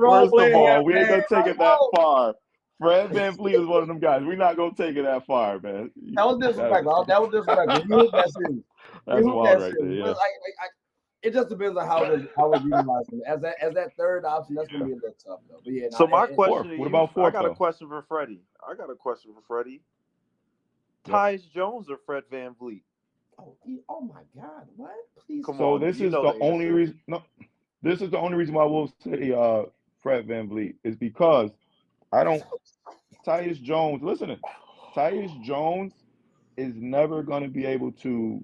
all, we ain't gonna take it that far. Fred VanVleet is one of them guys. We're not gonna take it that far, man. That was disrespectful. That was disrespectful. You hoop that series. That's wild right there. Yeah. It just depends on how we're utilizing it. As that third option, that's gonna be a little tough though. But yeah. So my question to you, what about fourth, I got a though? question for Freddie. Tyus Jones or Fred VanVleet? Oh my God! What? Please. So this is the only reason. No, this is the only reason why we'll say Fred VanVleet is because I don't. Tyus Jones. Listen, Tyus Jones is never going to be able to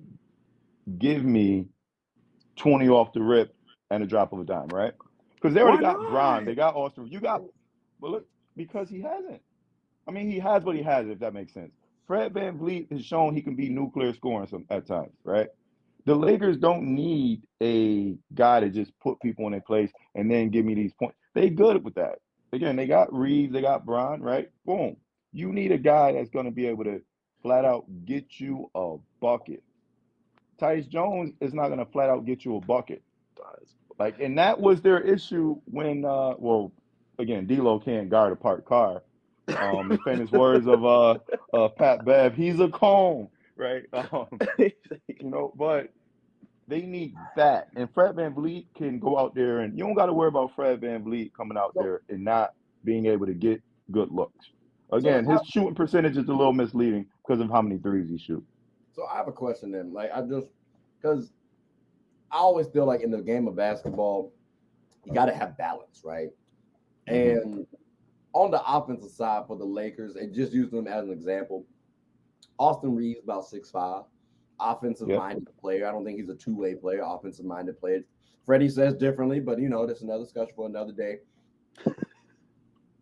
give me 20 off the rip and a drop of a dime, right? Because they already got Bron, they got Austin. But look, because he hasn't. I mean, he has, but he hasn't. If that makes sense. Fred VanVleet has shown he can be nuclear scoring at times, right? The Lakers don't need a guy to just put people in their place and then give me these points. They good with that. Again, they got Reeves, they got Bron, right? Boom. You need a guy that's going to be able to flat out get you a bucket. Tyus Jones is not going to flat out get you a bucket. Like, and that was their issue when, again, D'Lo can't guard a parked car, The famous words of Pat Bev, he's a cone, right? But they need that. And Fred VanVleet can go out there, and you don't got to worry about Fred VanVleet coming out there and not being able to get good looks. Again, his shooting percentage is a little misleading because of how many threes he shoots. So I have a question then. Because I always feel like in the game of basketball, you got to have balance, right? And on the offensive side for the Lakers, and just use them as an example, Austin Reeves about 6'5", offensive-minded player. I don't think he's a two-way player, offensive-minded player. Freddie says differently, but that's another discussion for another day.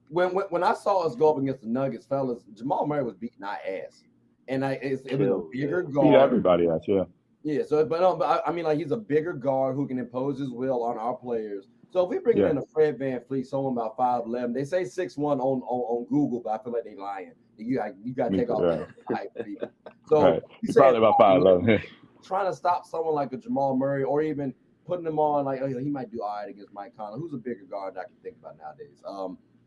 When I saw us go up against the Nuggets, fellas, Jamal Murray was beating our ass, and it was a bigger guard. Beat everybody ass, yeah. Yeah. So, but I mean, like he's a bigger guard who can impose his will on our players. So if we bring in a Fred VanVleet, someone about 5'11", they say 6'1" on Google, but I feel like they lying. You got to take off the hype for people. So he's probably about 5'11". Trying to stop someone like a Jamal Murray, or even putting him on like he might do all right against Mike Conley, who's a bigger guard I can think about nowadays.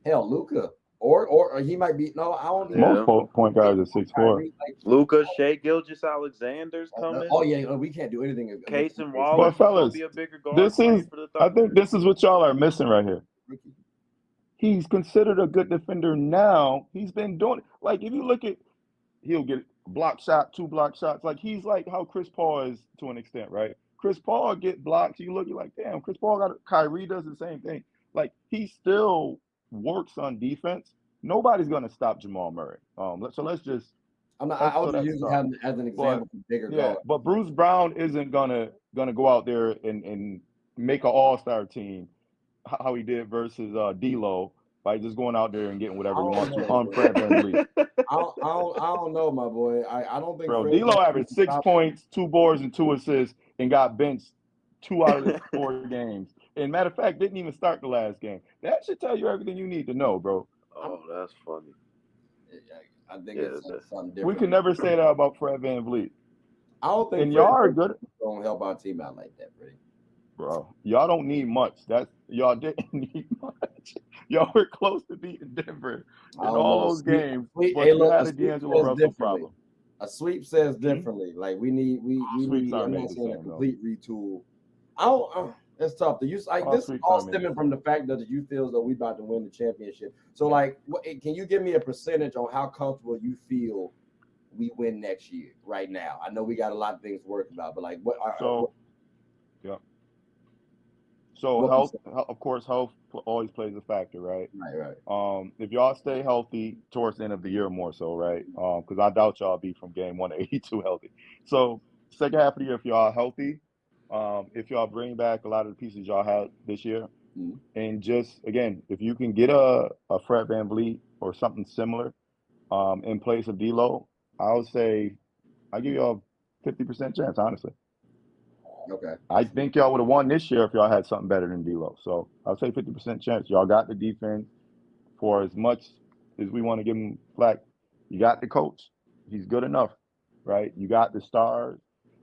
Hell, Luka, or he might be. No, I don't. Most point guards are 6'4". Luka, Shai Gilgeous-Alexander's coming. Oh yeah, we can't do anything. Case and Wallace is gonna be a bigger guard. I think this is what y'all are missing right here. He's considered a good defender now. He's been doing it. Like if you look at, he'll get a block shot, 2 block shots. Like he's like how Chris Paul is to an extent, right? Chris Paul get blocks. You're like, damn, Chris Paul got. Kyrie does the same thing. Like he still works on defense. Nobody's gonna stop Jamal Murray. So let's just. I was just using him as an example for bigger guard. But Bruce Brown isn't gonna go out there and make an all-star team how he did versus D'Lo by just going out there and getting whatever he wants to on Fred VanVleet. I don't know, my boy. I don't think. Bro, D'Lo averaged 6 points, 2 boards, and 2 assists, and got benched 2 out of the 4 games. And matter of fact, didn't even start the last game. That should tell you everything you need to know, bro. Oh, that's funny. I think it's something different. We can never say that about Fred VanVleet. I don't think. And y'all are good. Don't help our team out like that, Freddie. Bro, y'all don't need much. Y'all didn't need much. Y'all were close to beating Denver in all those games. But you had a D'Angelo Russell problem. A sweep says differently. Like we need. I'm not saying a complete retool. That's tough. This is all stemming from the fact that you feel that we about to win the championship. So, can you give me a percentage on how comfortable you feel we win next year right now? I know we got a lot of things to work about, but So health, of course, health always plays a factor, right? Right. If y'all stay healthy towards the end of the year more so, right? Because I doubt y'all be from game 1 to 82 healthy. So second half of the year, if y'all are healthy, if y'all bring back a lot of the pieces y'all had this year, and just again, if you can get a Fred VanVleet or something similar in place of D'Lo, I would say I give y'all a 50% chance, honestly. Okay. I think y'all would have won this year if y'all had something better than D'Lo. So I'll say 50% chance. Y'all got the defense. For as much as we want to give him flack, you got the coach. He's good enough, right? You got the stars.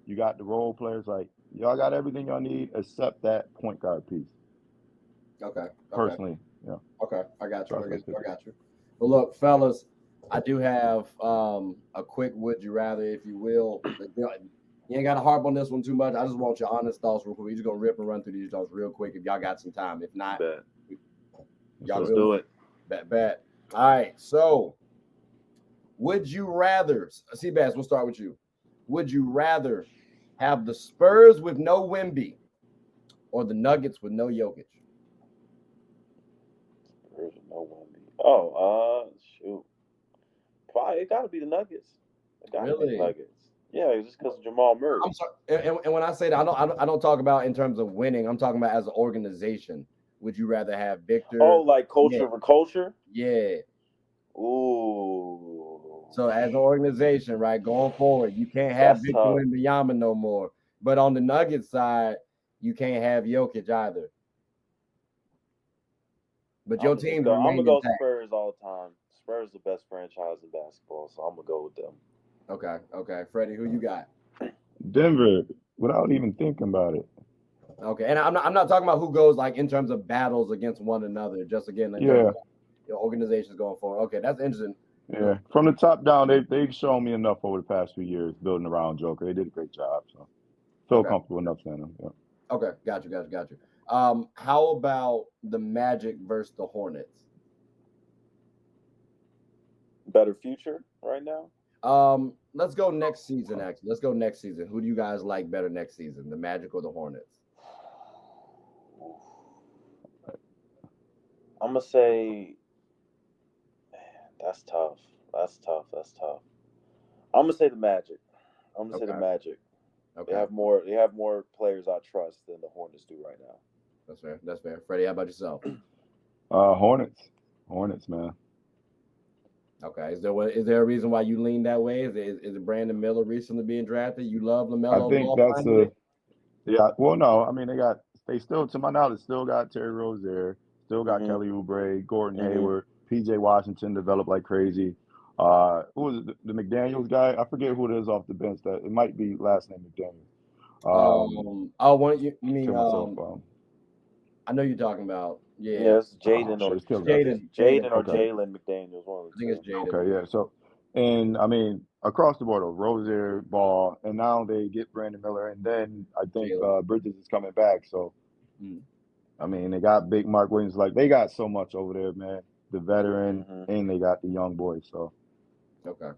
You got the role players. Like y'all got everything y'all need except that point guard piece. Okay. Personally, yeah. Okay, I got you. I got you. Well, look, fellas, I do have a quick would you rather, if you will. You ain't got to harp on this one too much. I just want your honest thoughts real quick. We're just going to rip and run through these thoughts real quick if y'all got some time. If not, let's do it. Bet. All right. So, would you rather, Seabass, we'll start with you. Would you rather have the Spurs with no Wemby or the Nuggets with no Jokic? Spurs with no Wemby. Shoot. Probably, it got to be the Nuggets. Really? Nuggets. Yeah, it's just because of Jamal Murray. I'm sorry, and when I say that, I don't talk about in terms of winning. I'm talking about as an organization. Would you rather have Victor? Oh, like culture over culture? Yeah. Ooh. So as an organization, right, going forward, you can't have Victor Wembanyama no more. But on the Nuggets side, you can't have Jokic either. But your team I'm gonna go Spurs all the time. Spurs the best franchise in basketball, so I'm gonna go with them. Okay. Freddie, who you got? Denver, without even thinking about it. Okay, and I'm not talking about who goes like in terms of battles against one another. Just again, organizations going forward. Okay, that's interesting. Yeah, from the top down, they've shown me enough over the past few years building around Joker. They did a great job, so feel Okay. comfortable enough saying them. Yeah. Okay, got you. How about the Magic versus the Hornets? Better future right now. Let's go next season. Actually, let's go next season. Who do you guys like better next season, the Magic or the Hornets? I'm gonna say, man, that's tough. That's tough. I'm gonna say the Magic. I'm gonna say the Okay. Magic. Okay, They have more players I trust than the Hornets do right now. that's fair. Freddie, how about yourself? Hornets, man. Okay, is there a reason why you lean that way? Is it Brandon Miller recently being drafted? You love I LaMelo think Ball that's finally? yeah. Well, no, I mean they still, to my knowledge, still got Terry Rozier, still got Mm-hmm. Kelly Oubre, Gordon Mm-hmm. Hayward, PJ Washington developed like crazy. Who was it, the McDaniels guy? I forget who it is off the bench. That it might be last name McDaniels. You mean Kill myself. I know you're talking about. Yeah, Yes, Oh Jaden shit, or it's killing me. Jaden or Okay. Jalen McDaniels, one of I think the it's two. Jaden. Okay, yeah. So, and I mean, across the board, Rozier, Ball, and now they get Brandon Miller, and then I think Jalen. Bridges is coming back. So, Mm. I mean, they got Big Mark Williams. Like, they got so much over there, man. The veteran, Mm-hmm. and they got the young boys. So, Okay.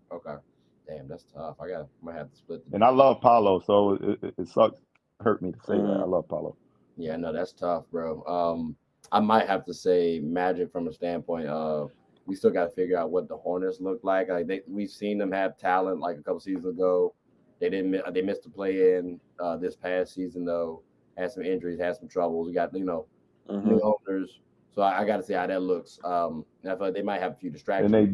Damn, that's tough. Might have to split. and I love Paulo, so it sucks, hurt me to say that. I Mm-hmm. love Paulo. Yeah, no, that's tough, bro. I might have to say Magic from a standpoint of we still got to figure out what the Hornets look like. We've seen them have talent like a couple seasons ago. They missed the play in this past season though. Had some injuries, had some troubles. We got Mm-hmm. new owners, so I got to see how that looks. And I feel like they might have a few And distractions. they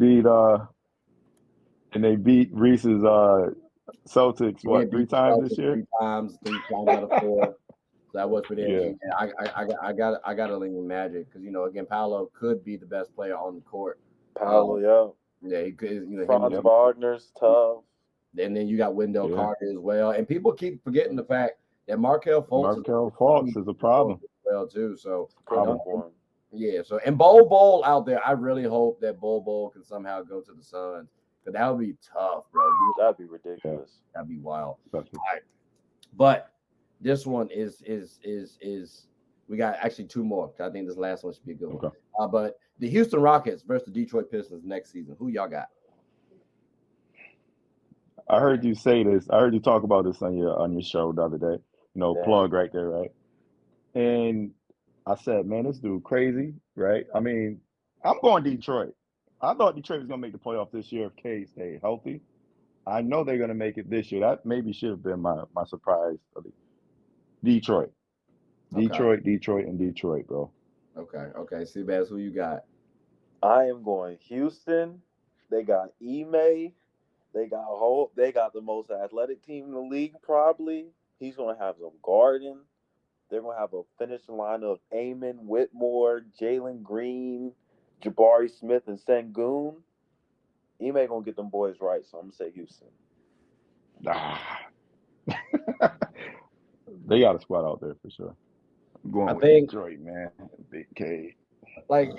beat Reese's Celtics Yeah, what, three beat the times this Celtics year? three times out of four. So that was for them. Yeah. So yeah, I got to lean with Magic because again Paolo could be the best player on the court. Paolo, yeah. Yeah, he could. Franz Yep. Wagner's tough. And then you got Wendell Yeah. Carter as well. And people keep forgetting the fact that Markelle Fultz Markelle Fultz is a problem. as well too. So Critical for him. yeah. So and Bol out there, I really hope that Bol can somehow go to the Suns. Because that would be tough, bro. That'd be ridiculous. That'd be wild. Especially. All right. But this one is we got actually two more. I think this last one should be a good one. Okay. But the Houston Rockets versus the Detroit Pistons next season. Who y'all got? I heard you say this. I heard you talk about this on your show the other day. Yeah. Plug right there, right? And I said, man, this dude crazy, right? I mean, I'm going Detroit. I thought Detroit was gonna make the playoff this year if Cade stayed healthy. I know they're gonna make it this year. That maybe should have been my surprise. Detroit. Okay. Detroit, bro. Okay. Seabass, who you got? I am going Houston. They got Ime. They got the most athletic team in the league, probably. He's gonna have some guarding. They're gonna have a finishing line of Amon, Whitmore, Jalen Green, Jabari Smith, and Sengun. Ime gonna get them boys right, so I'm gonna say Houston. They got a squad out there for sure. I'm going with Detroit, man. Big K. Like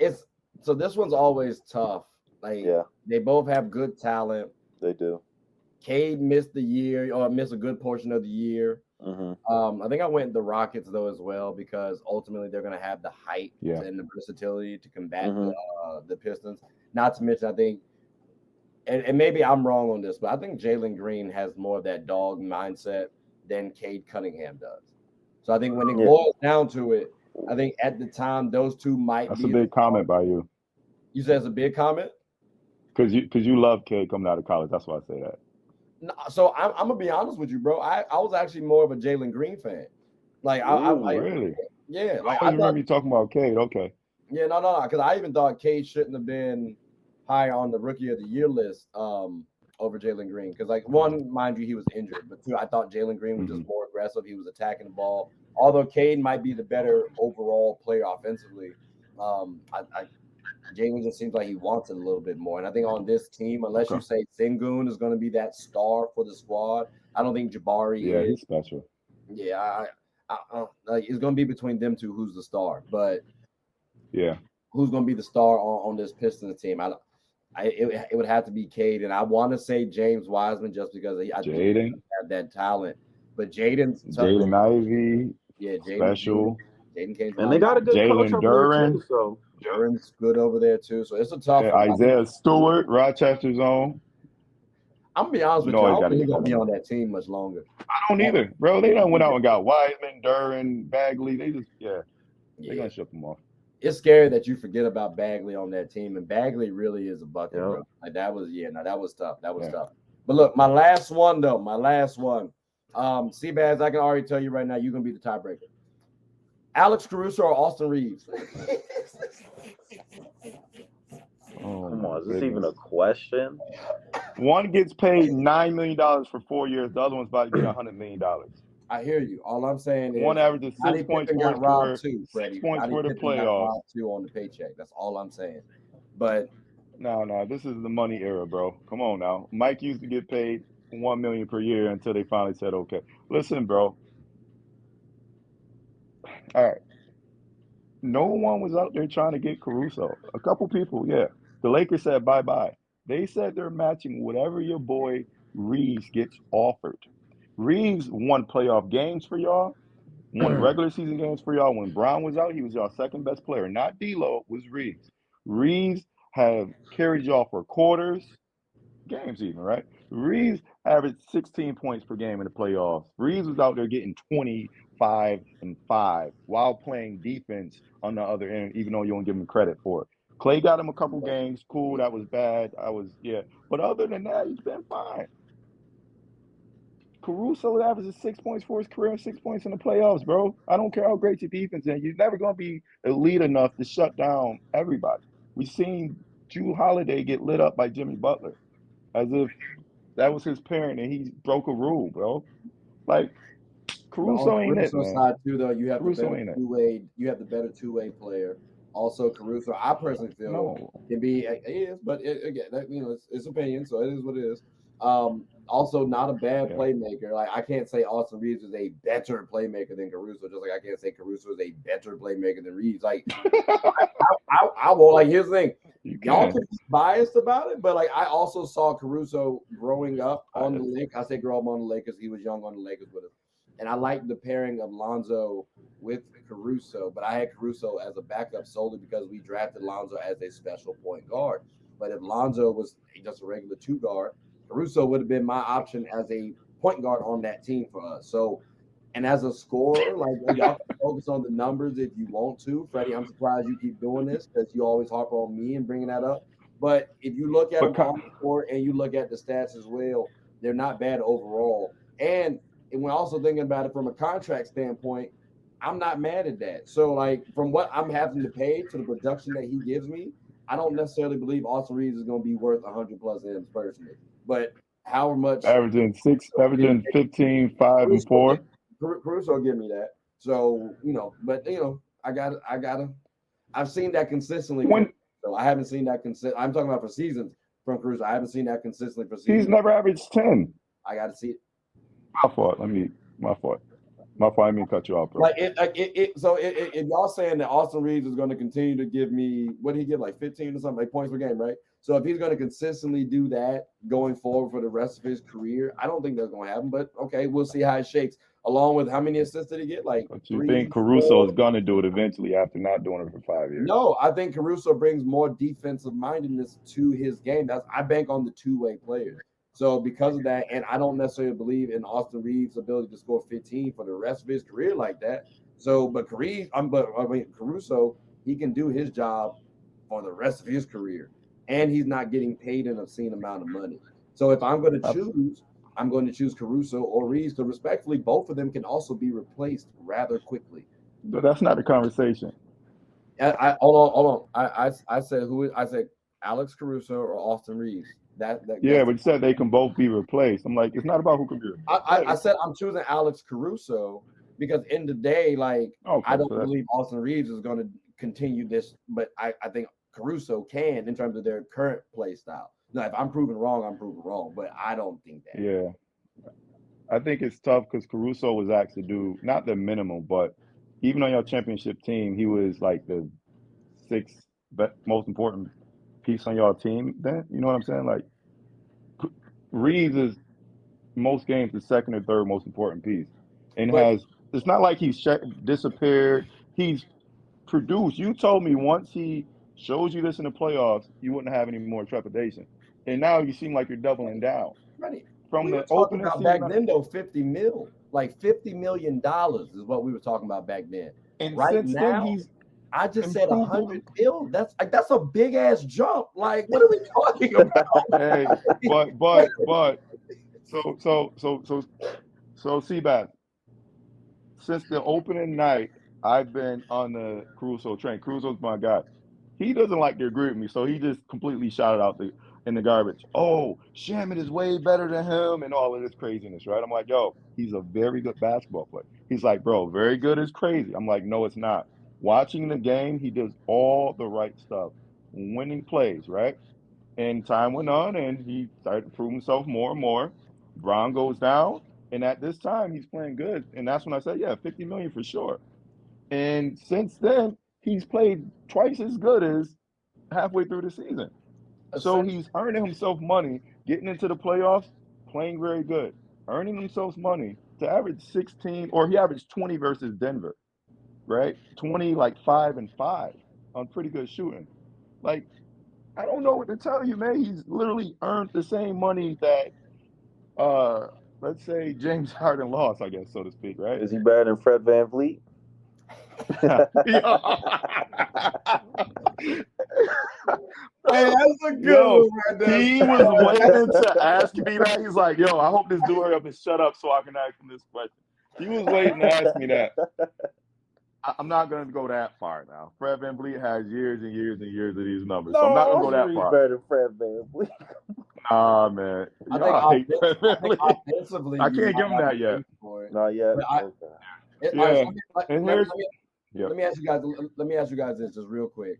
so this one's always tough. Like Yeah, they both have good talent. they do. Cade missed the year or missed a good portion of the year. Mm-hmm. I think I went the Rockets though as well because ultimately they're going to have the height Yeah. and the versatility to combat Mm-hmm. the Pistons. Not to mention, I think, and maybe I'm wrong on this, but I think Jalen Green has more of that dog mindset than Cade Cunningham does. So I think when it boils down to it, I think at the time those two might That's be. a big comment by you. You said it's a big comment? Because you love Cade coming out of college. That's why I say that. No, so I'm gonna be honest with you, bro. I was actually more of a Jalen Green fan. Like Really? Yeah. Like I remember you talking about Cade. Okay. Yeah, no, because I even thought Cade shouldn't have been high on the Rookie of the Year list over Jalen Green. Because like one, mind you, he was injured, but two, I thought Jalen Green was just more aggressive. He was attacking the ball. Although Cade might be the better overall player offensively, Jalen just seems like he wants it a little bit more. And I think on this team, unless you say Sengun is going to be that star for the squad, I don't think Jabari is. Yeah, he's special. Yeah, like it's going to be between them two who's the star. But yeah, who's going to be the star on this Pistons team. It would have to be Cade, and I want to say James Wiseman just because I think he had that talent. But Jaden Ivey, yeah, special. Jaden came from And they got a good coach Jalen over there Duren. too. So Duren's good over there too. So it's a tough one. Isaiah Stewart, Rochester's own. I'm gonna be honest with you. I don't think he's gonna be on that team much longer. I don't either, bro. They done went out and got Wiseman, Duren, Bagley. They just they're gonna ship them off. It's scary that you forget about Bagley on that team, and Bagley really is a bucket, bro. Like that was tough. That was tough. But look, my last one. Seabass, I can already tell you right now, you're gonna be the tiebreaker. Alex Caruso or Austin Reeves? Come on, is this even a question? One gets paid $9 million for 4 years. The other one's about to get $100 million. I hear you. All I'm saying is one averages 6 points for his career, 6 points for the playoffs. Two on the paycheck. That's all I'm saying. But no, this is the money era, bro. Come on now. Mike used to get paid $1 million per year until they finally said, okay. Listen, bro. All right. No one was out there trying to get Caruso. A couple people, yeah. The Lakers said bye-bye. They said they're matching whatever your boy Reeves gets offered. Reeves won playoff games for y'all, won regular season games for y'all. When Brown was out, he was y'all second best player. Not D'Lo, was Reeves. Reeves have carried y'all for quarters, games even, right? Reeves averaged 16 points per game in the playoffs. Reeves was out there getting 25 and 5 while playing defense on the other end, even though you don't give him credit for it. Clay got him a couple games. Cool, that was bad. But other than that, he's been fine. Caruso averages 6 points for his career and 6 points in the playoffs, bro. I don't care how great your defense is. You're never going to be elite enough to shut down everybody. We've seen Jrue Holiday get lit up by Jimmy Butler as if that was his parent and he broke a rule, bro. Like, Caruso ain't it, man. Side too, though, you have the better two-way player. Also, Caruso, I personally feel can be but again, it's opinion, so it is what it is. Also, not a bad playmaker. Like I can't say Austin Reeves is a better playmaker than Caruso, just like I can't say Caruso is a better playmaker than Reeves. Like I won't. Like here's the thing, y'all can be biased about it, but like I also saw Caruso growing up on the Lakers. I say grow up on the Lakers. He was young on the Lakers with us. And I like the pairing of Lonzo with Caruso, but I had Caruso as a backup solely because we drafted Lonzo as a special point guard. But if Lonzo was just a regular two guard, Caruso would have been my option as a point guard on that team for us. So, and as a scorer, like y'all can focus on the numbers if you want to. Freddie, I'm surprised you keep doing this because you always harp on me and bringing that up. But if you look at them on the court and you look at the stats as well, they're not bad overall. And we're also thinking about it from a contract standpoint. I'm not mad at that. So, like, from what I'm having to pay to the production that he gives me, I don't necessarily believe Austin Reeves is going to be worth 100 plus M's personally. But how much? Averaging 15, 5, and 4. Caruso give me that. So, I've seen that consistently. So I haven't seen that I'm talking about for seasons from Caruso. I haven't seen that consistently for seasons. He's never averaged 10. I got to see it. My fault. I didn't mean to cut you off, bro. So if y'all saying that Austin Reeves is going to continue to give me, what did he give, like 15 or something, like points per game, right? So if he's going to consistently do that going forward for the rest of his career, I don't think that's going to happen. But okay, we'll see how it shakes. Along with how many assists did he get? Like, but you think Caruso is going to do it eventually after not doing it for 5 years? No, I think Caruso brings more defensive mindedness to his game. I bank on the two-way players. So because of that, and I don't necessarily believe in Austin Reeves' ability to score 15 for the rest of his career like that. So, but Caruso, he can do his job for the rest of his career, and he's not getting paid an obscene amount of money. So if I'm going to choose, I'm going to choose Caruso or Reeves. Because respectfully, both of them can also be replaced rather quickly. But that's not the conversation. Hold on. I said Alex Caruso or Austin Reeves. But you said they can both be replaced. I'm like, it's not about who can be replaced. I said I'm choosing Alex Caruso because in the day, like, I don't believe Austin Reeves is going to continue this, but I think Caruso can in terms of their current play style. Now, if I'm proven wrong, I'm proven wrong, but I don't think that. Yeah. I think it's tough because Caruso was asked to do not the minimum, but even on your championship team, he was like the 6th most important piece on your team, then you know what I'm saying? Like Reeves is most games the second or third most important piece, and But has it's not like he's disappeared. He's produced. You told me once he shows you this in the playoffs, you wouldn't have any more trepidation, and now you seem like you're doubling down Freddie, from we were the talking opening about back season. then though, 50 mil, like $50 million is what we were talking about back then. And Right since then, now, he's I just said improved 100 even. mil. That's a big ass jump. Like, what are we talking about? Hey, but so Seabass, since the opening night, I've been on the Caruso train. Caruso's my guy. He doesn't like to agree with me, so he just completely shouted out in the garbage. Oh, Shaman is way better than him, and all of this craziness, right? I'm like, yo, he's a very good basketball player. He's like, bro, very good is crazy. I'm like, no, it's not. Watching the game, he does all the right stuff, winning plays, right? And time went on, and he started to prove himself more and more. Brown goes down, and at this time, he's playing good. And that's when I said, yeah, 50 million for sure. And since then, he's played twice as good as halfway through the season. So he's earning himself money, getting into the playoffs, playing very good, earning himself money to average 16, or he averaged 20 versus Denver, right? 20, like 5 and 5 on pretty good shooting. Like, I don't know what to tell you, man. He's literally earned the same money that, let's say James Harden lost, I guess, so to speak, right? Is he better than Fred VanVleet? Hey, that's a good Yo, one right there. he was waiting to ask me that. He's like, yo, I hope this dude hurry up and shut up so I can ask him this question. He was waiting to ask me that. I'm not going to go that far now. Fred VanVleet has years and years and years of these numbers, so I'm not going to go that He's far. better than Fred VanVleet. Nah, man. I Y'all hate think, Fred VanVleet. offensively, I you can't give might him have that a yet. case for it. Not yet. But Okay. All right, Yeah. so And here's, yeah. let me ask you guys. Let me ask you guys this just real quick.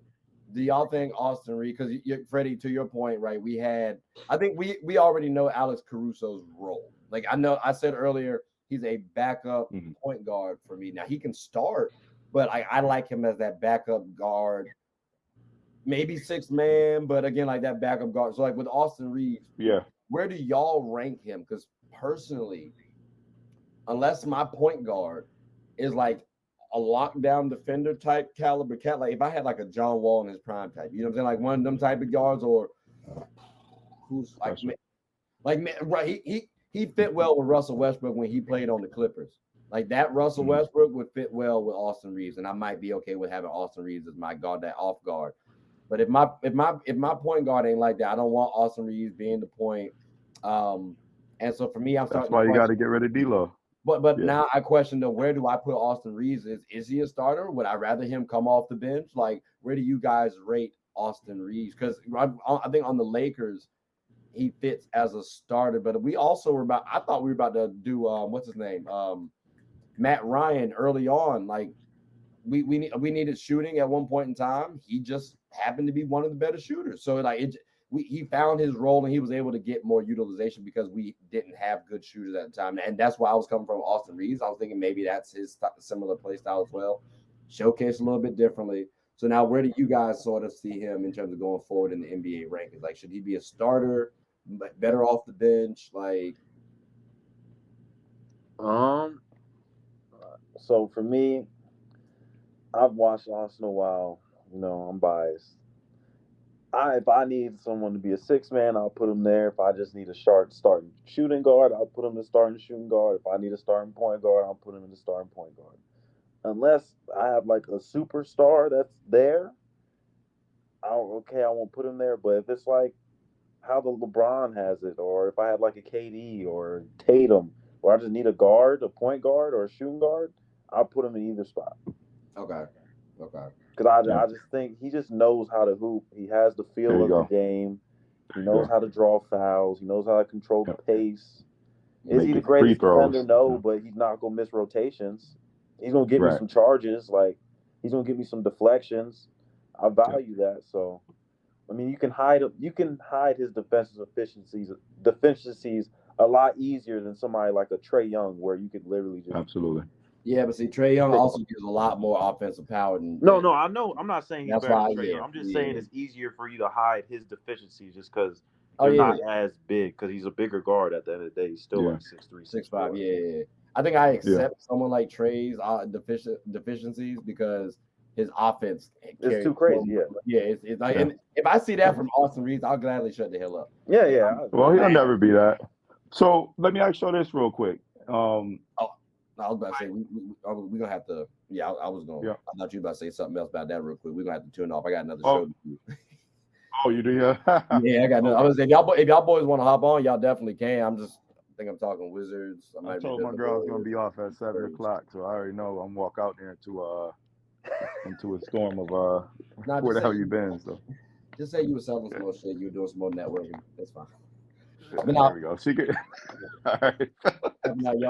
Do y'all think Austin Reed? Because Freddie, to your point, right? I think we already know Alex Caruso's role. Like I said earlier, he's a backup point guard for me. Now he can start, but I like him as that backup guard, maybe sixth man, but again, like that backup guard. So like with Austin Reed, Yeah. where do y'all rank him? Because personally, unless my point guard is like a lockdown defender type caliber cat, like if I had like a John Wall in his prime type, you know what I'm saying, like one of them type of guards, or who's right? He fit well with Russell Westbrook when he played on the Clippers. Like that Russell Westbrook would fit well with Austin Reeves, and I might be okay with having Austin Reeves as my guard, that off guard. But if my point guard ain't like that, I don't want Austin Reeves being the point. And so for me, I'm starting. That's why you got to get rid of D'Lo. But now I question though, where do I put Austin Reeves? Is he a starter? Would I rather him come off the bench? Like, where do you guys rate Austin Reeves? Because I think on the Lakers, he fits as a starter. But we also were about. I thought we were about to do what's his name, Matt Ryan early on. Like we needed shooting at one point in time. He just happened to be one of the better shooters. So like he found his role and he was able to get more utilization because we didn't have good shooters at the time. And that's why I was coming from Austin Reeves. I was thinking maybe that's his similar play style as well, showcased a little bit differently. So now where do you guys sort of see him in terms of going forward in the NBA rankings? Like, should he be a starter, better off the bench? Like, So for me, I've watched Austin a while. You know, I'm biased. If I need someone to be a six man, I'll put him there. If I just need a starting shooting guard, I'll put him in starting shooting guard. If I need a starting point guard, I'll put him in the starting point guard. Unless I have like a superstar that's there, I won't put him there. But if it's like how the LeBron has it, or if I had like a KD or Tatum, where I just need a guard, a point guard, or a shooting guard, I'll put him in either spot. okay. Because I just think he just knows how to hoop. He has the feel of the game. He knows how to draw fouls. He knows how to control the pace. Is he the greatest defender? No, but he's not going to miss rotations. He's going to get me some charges. Like, he's going to give me some deflections. I value that. So, I mean, you can hide his defensive deficiencies a lot easier than somebody like a Trae Young, where you could literally just Yeah, but see, Trae Young also gives a lot more offensive power than. No, I know. I'm not saying he's That's better why, than Trae Young. I'm just saying it's easier for you to hide his deficiencies just because they're not as big. Because he's a bigger guard at the end of the day. He's still like 6'3", 6'5". Yeah. I think I accept someone like Trae's deficiencies because his offense is too crazy. It's like, and if I see that from Austin Reeves, I'll gladly shut the hell up. Yeah. Well, he'll never be that. So let me ask you this real quick. I was about to say we're gonna have to. Yeah, I was gonna. I thought you were about to say something else about that real quick. We're gonna have to tune off. I got another show to do. Oh, you do? Yeah. Yeah, I got another. I was saying, if y'all boys want to hop on, y'all definitely can. I think I'm talking Wizards. I told my girl I was gonna be off at 7 o'clock, so I already know I'm walk out there into a storm of where the hell you been. So just say you were selling some more shit. You were doing some more networking. That's fine. There we go. All right.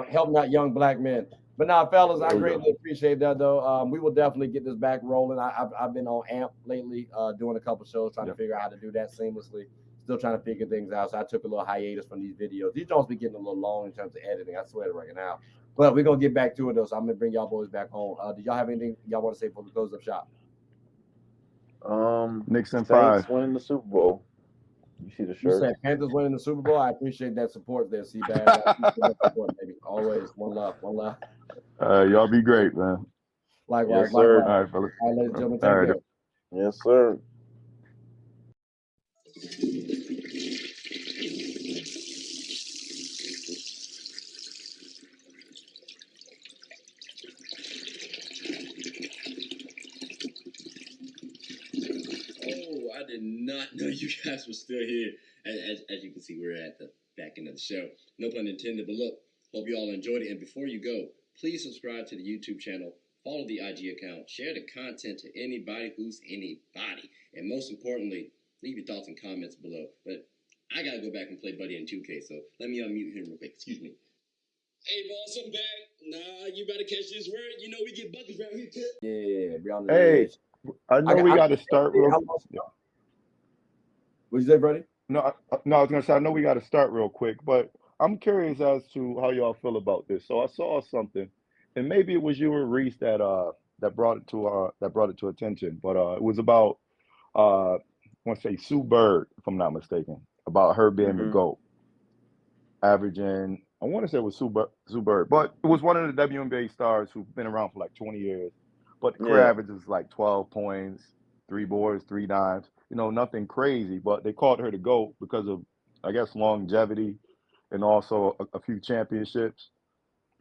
helping out young black men. But now, fellas, I greatly appreciate that, though. We will definitely get this back rolling. I've been on AMP lately, doing a couple shows, trying to figure out how to do that seamlessly. Still trying to figure things out. So I took a little hiatus from these videos. These don't be getting a little long in terms of editing. I swear to right now. But we're going to get back to it, though. So I'm going to bring y'all boys back on. Do y'all have anything y'all want to say before we close up shop? Knicks and Saints winning the Super Bowl. You see the shirt? You said Panthers winning the Super Bowl. I appreciate that support there, C-Bag. Always one love. Y'all be great, man. Likewise. Yes, sir. All right, fellas. All right, ladies and gentlemen, take care. Yes, sir. I did not know you guys were still here. As you can see, we're at the back end of the show. No pun intended, but look, hope you all enjoyed it. And before you go, please subscribe to the YouTube channel, follow the IG account, share the content to anybody who's anybody. And most importantly, leave your thoughts and comments below. But I got to go back and play Buddy in 2K, so let me unmute him real quick. Excuse me. Hey, boss, I'm back. Nah, you better catch this word. You know we get buckets around here, too. Yeah, beyond the Hey, I know we got to start real quick. What'd you say, Brady? No, I was gonna say I know we got to start real quick, but I'm curious as to how y'all feel about this. So I saw something, and maybe it was you or Reese that brought it to attention, but it was about I want to say Sue Bird, if I'm not mistaken, about her being the GOAT, averaging. I want to say it was Sue Bird, but it was one of the WNBA stars who've been around for like 20 years, but the career average is like 12 points, 3 boards, 3 dimes. Nothing crazy, but they called her the GOAT because of, I guess, longevity and also a few championships.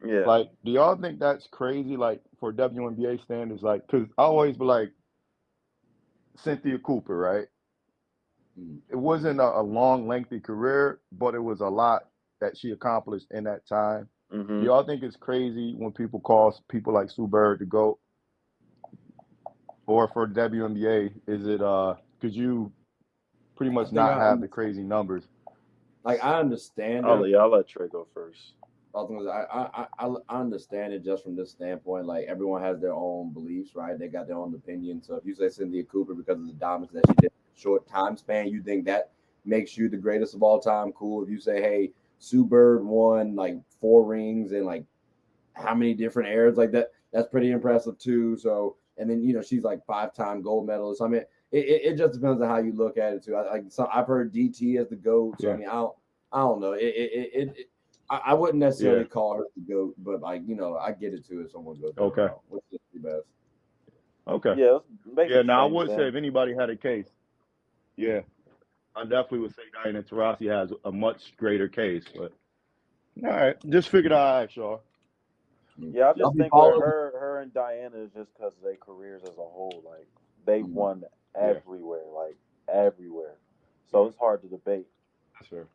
Yeah. Like, do y'all think that's crazy, like, for WNBA standards? Like, because I always be like, Cynthia Cooper, right? It wasn't a long, lengthy career, but it was a lot that she accomplished in that time. Do y'all think it's crazy when people call people like Sue Bird the GOAT? Or for WNBA, is it could you pretty much not have the crazy numbers? Like, I understand. I'll let Trey go first. I understand it just from this standpoint. Like, everyone has their own beliefs, right? They got their own opinion. So if you say Cynthia Cooper because of the dominance that she did in a short time span, you think that makes you the greatest of all time, cool. If you say, hey, Sue Bird won like 4 rings and like how many different eras like that, that's pretty impressive too. So, and then she's like 5-time gold medalist. I mean, it just depends on how you look at it too. I've heard DT as the GOAT. So I mean, I don't know. I wouldn't necessarily call her the GOAT, but I get it too if someone goes. Okay. What's the best? Okay. Yeah. Now I would say if anybody had a case, I definitely would say Diana Taurasi has a much greater case. But all right, just figured I'd ask y'all. Yeah, I just think with her and Diana is just because of their careers as a whole. Like, they've won everywhere, like everywhere. So it's hard to debate. That's fair.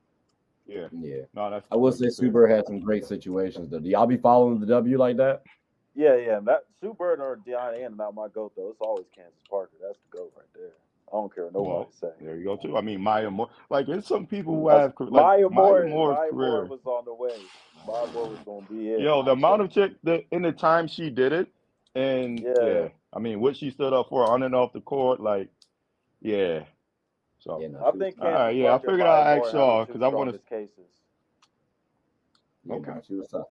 Yeah. No, I will say Sue Bird had some great situations though. Do y'all be following the W like that? Yeah. That Sue Bird or Diana not my GOAT though. It's always Candace Parker. That's the GOAT right there. I don't care what nobody say. There you go too. I mean, Maya Moore. Like, there's some people who have Maya Moore career was on the way. Maya Moore was gonna be it. Yo, the amount of in the time she did it, and I mean, what she stood up for on and off the court, like, So I think I figured I'd ask y'all because I want to. Okay, she was tough.